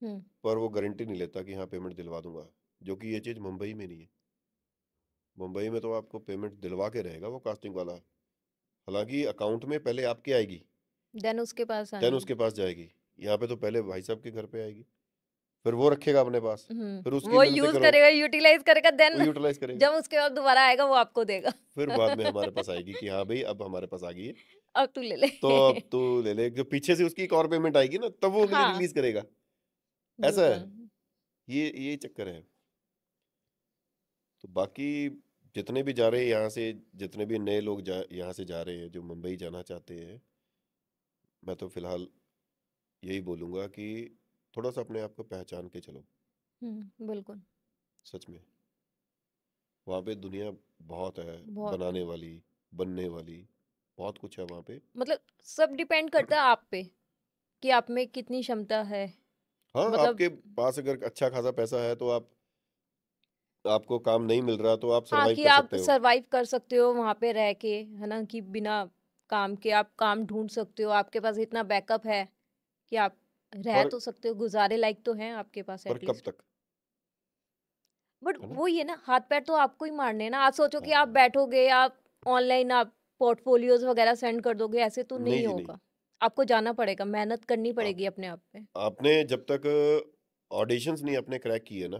हम्म। पर वो गारंटी नहीं लेता कि हाँ पेमेंट दिलवा दूंगा, जो कि ये चीज़ मुंबई में नहीं है। मुंबई में तो आपको पेमेंट दिलवा के रहेगा वो कास्टिंग वाला। हालांकि अकाउंट में पहले आपके आएगी, देन उसके पास देन आनी है। उसके पास जाएगी। यहाँ पे तो पहले भाई साहब के घर पे आएगी, फिर वो रखेगा अपने पास, फिर उसकी वो मिन्नतें यूज करो, करेगा, यूटिलाइज करेगा, वो देन यूटिलाइज करेगा, जब उसके बाद दोबारा आएगा वो आपको देगा। फिर बाद में हमारे पास आएगी कि हाँ भाई अब हमारे पास आ गई है, अब तू ले ले। तो अब तू ले ले। जो पीछे से उसकी एक और पेमेंट आएगी ना, तब वो अगली हाँ। रिलीज करेगा। ऐसा है, बिल्कुल। ये चक्कर है। तो बाकी जितने भी जा रहे हैं यहाँ से, जितने भी नए लोग यहाँ से जा रहे हैं जो मुंबई जाना चाहते हैं, मैं तो फिलहाल यही बोलूँगा कि थोड़ा सा अपने आप को पहचान के चलो। बिल्कुल। सच में वहाँ पे दुनिया बहुत है, बहुत है। बनाने वाली, बनने वाली, बहुत कुछ है वहाँ पे। मतलब सब डिपेंड करता है आप पे कि आप में कितनी क्षमता है। हाँ, मतलब आपके पास अगर अच्छा खासा पैसा है तो आपको काम नहीं मिल रहा तो आप हाँ, सरवाइव कि कर आप सकते हो। सरवाइव कर सकते हो वहां पे रह के, है ना, कि बिना काम के आप काम ढूंढ सकते हो, आपके पास इतना बैकअप है कि आप रह पर तो सकते हो, गुजारे लायक तो हैं आपके पास पर कब एटलीस्ट। तक, बट है ना। वो ये ना, हाथ पैर तो आपको ही मारने हैं ना। आप सोचो कि आप हाँ, बैठोगे, आप ऑनलाइन आप पोर्टफोलियोज वगैरह सेंड कर दोगे, ऐसे तो नहीं नहीं जी नहीं। होगा। आपको जाना पड़ेगा, मेहनत करनी आप पड़ेगी अपने आप पे। आपने जब तक ऑडिशंस नहीं अपने क्रैक किए ना,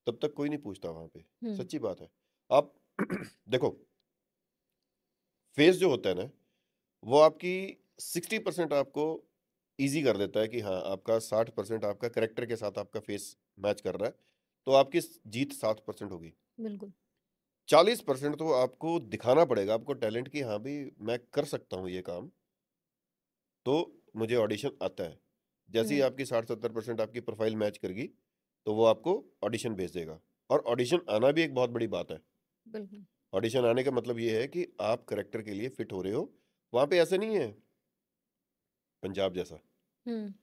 तब तक कोई नहीं पूछता वहां पे। हम्म। सच्ची बात है। आप देखो, फेस जो होता है ना, वो आपकी 60% आपको इजी कर देता है कि हाँ आपका 60% आपका करेक्टर के साथ आपका फेस मैच कर रहा है, तो आपकी जीत 60% होगी। बिल्कुल। 40% तो आपको दिखाना पड़ेगा, आपको टैलेंट कि हाँ भाई मैं कर सकता हूँ ये काम, तो मुझे ऑडिशन आता है। जैसे ही हुँ, आपकी 60-70% आपकी प्रोफाइल मैच करेगी, तो वो आपको ऑडिशन भेज देगा। और ऑडिशन आना भी एक बहुत बड़ी बात है। बिल्कुल। ऑडिशन आने का मतलब ये है कि आप कैरेक्टर के लिए फिट हो रहे हो। वहाँ पे ऐसा नहीं है पंजाब जैसा हुँ,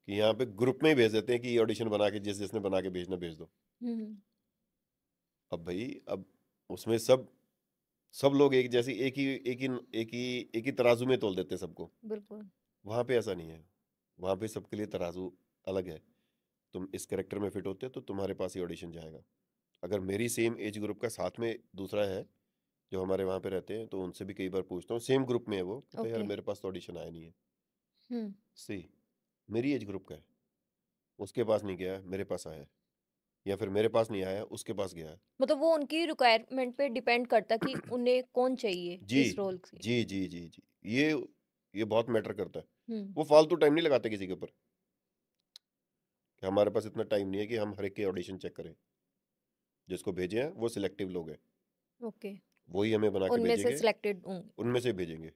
कि यहाँ पे ग्रुप में ही भेज देते हैं कि ये ऑडिशन बना के जिसने बना के भेजना भेज दो। हुँ, हुँ, अब भाई अब उसमें सब सब लोग एक जैसी एक ही तराजू में तोल देते हैं सबको। बिल्कुल। वहाँ पे ऐसा नहीं है। वहाँ पे सबके लिए तराजू अलग है। तुम इस कैरेक्टर में फिट होते हो तो तुम्हारे पास ही ऑडिशन जाएगा। अगर मेरी सेम एज ग्रुप का साथ में दूसरा है जो हमारे वहाँ पे रहते हैं, तो उनसे भी कई बार पूछता हूँ, सेम ग्रुप में है वो, कहता है यार ओके। मेरे पास तो ऑडिशन आया नहीं है। हुँ, सी मेरी एज ग्रुप का है, उसके पास नहीं गया, मेरे पास आया है। या फिर मेरे पास नहीं आया, उसके पास गया है। मतलब वो उनकी रिक्वायरमेंट पे डिपेंड करता कि उन्हें कौन चाहिए जी, इस रोल के। जी, जी, जी, जी। ये बहुत मैटर करता है। हुँ, वो फालतू टाइम नहीं लगाते किसी के ऊपर, कि हमारे पास इतना टाइम नहीं है कि हम हर एक के ऑडिशन चेक करें। जिसको भेजे हैं वो सिलेक्टिव लोग हैं, ओके। वही हमें बना के उनमें से भेजेंगे, सिलेक्टेड होंगे। उनमें से भेजेंगे।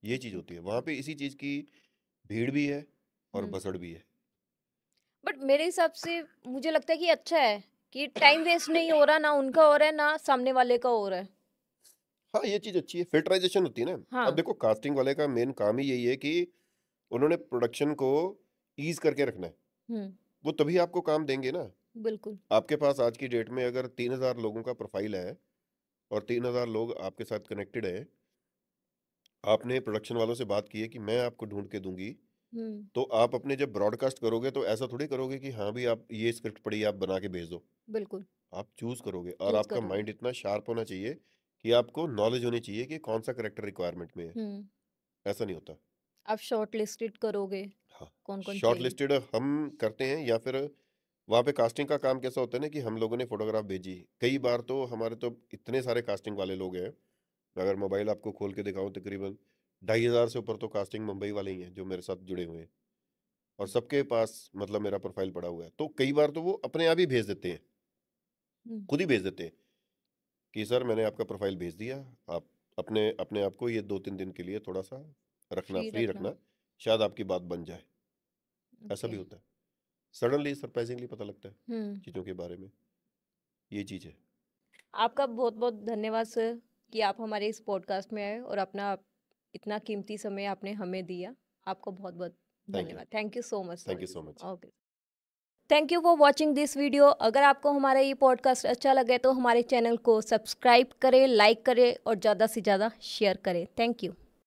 ये चीज़ ओके। होती है वहाँ पे, इसी चीज़ की भीड़ भी है और हुँ। भसड़ भी है। बट मेरे हिसाब से मुझे लगता है कि अच्छा है कि टाइम वेस्ट नहीं हो रहा, ना उनका हो रहा है, ना सामने वाले का हो रहा है। हाँ, ये चीज़ अच्छी है, फिल्टराइजेशन होती है ना। अब हाँ। देखो कास्टिंग वाले का मेन काम ही यही है कि उन्होंने प्रोडक्शन को ईज़ करके रखना है। हुँ, वो तभी आपको काम देंगे ना। बिल्कुल। आपके पास आज की डेट में अगर 3000 लोगों का प्रोफाइल है और 3000 लोग आपके साथ कनेक्टेड है, आपने प्रोडक्शन वालों से बात की है कि मैं आपको ढूँढ के दूँगी, हुँ, तो आप अपने जब ब्रॉडकास्ट करोगे तो ऐसा थोड़ी करोगे कि हाँ भाई आप ये स्क्रिप्ट पढ़ी आप बना के भेज दो। बिल्कुल, आप चूज़ करोगे और चूज़ आपका करोगे। माइंड इतना शार्प होना चाहिए कि आपको नॉलेज होनी चाहिए कि कौन-सा कैरेक्टर रिक्वायरमेंट में है। हुँ, ऐसा नहीं होता। आप शॉर्ट लिस्टेड करोगे, हाँ, कौन-कौन चाहिए। शॉर्टलिस्टेड हम करते हैं या फिर वहाँ पे कास्टिंग का काम कैसा होता है ना कि हम लोगों ने फ़ोटोग्राफ भेजी। कई बार तो हमारे तो इतने सारे कास्टिंग वाले लोग हैं, अगर मोबाइल आपको खोल के दिखाऊँ तकरीबन 2500 से ऊपर तो कास्टिंग मुंबई वाले ही हैं जो मेरे साथ जुड़े हुए हैं। और सबके पास मतलब मेरा प्रोफाइल पड़ा हुआ है। तो कई बार तो वो अपने आप ही भेज देते हैं, हुँ, खुद ही भेज देते हैं कि सर मैंने आपका प्रोफाइल भेज दिया, आप अपने अपने आप को ये 2-3 दिन के लिए थोड़ा-सा रखना, फ्री फ्री रखना। रखना, शायद आपकी बात बन जाए। ऐसा ओके। भी होता है। सडनली सरप्राइज़िंगली पता लगता है हुँ, चीज़ों के बारे में, ये चीज़ है। आपका बहुत-बहुत धन्यवाद सर कि आप हमारे इस पॉडकास्ट में आए और अपना इतना कीमती समय आपने हमें दिया। आपको बहुत-बहुत थैंक यू। धन्यवाद। Thank you so much thank sir. You so much. Okay. Thank you for watching this video. अगर आपको हमारा ये पॉडकास्ट अच्छा लगे तो हमारे चैनल को सब्सक्राइब करें, लाइक करें और ज़्यादा से ज़्यादा शेयर करें। Thank you.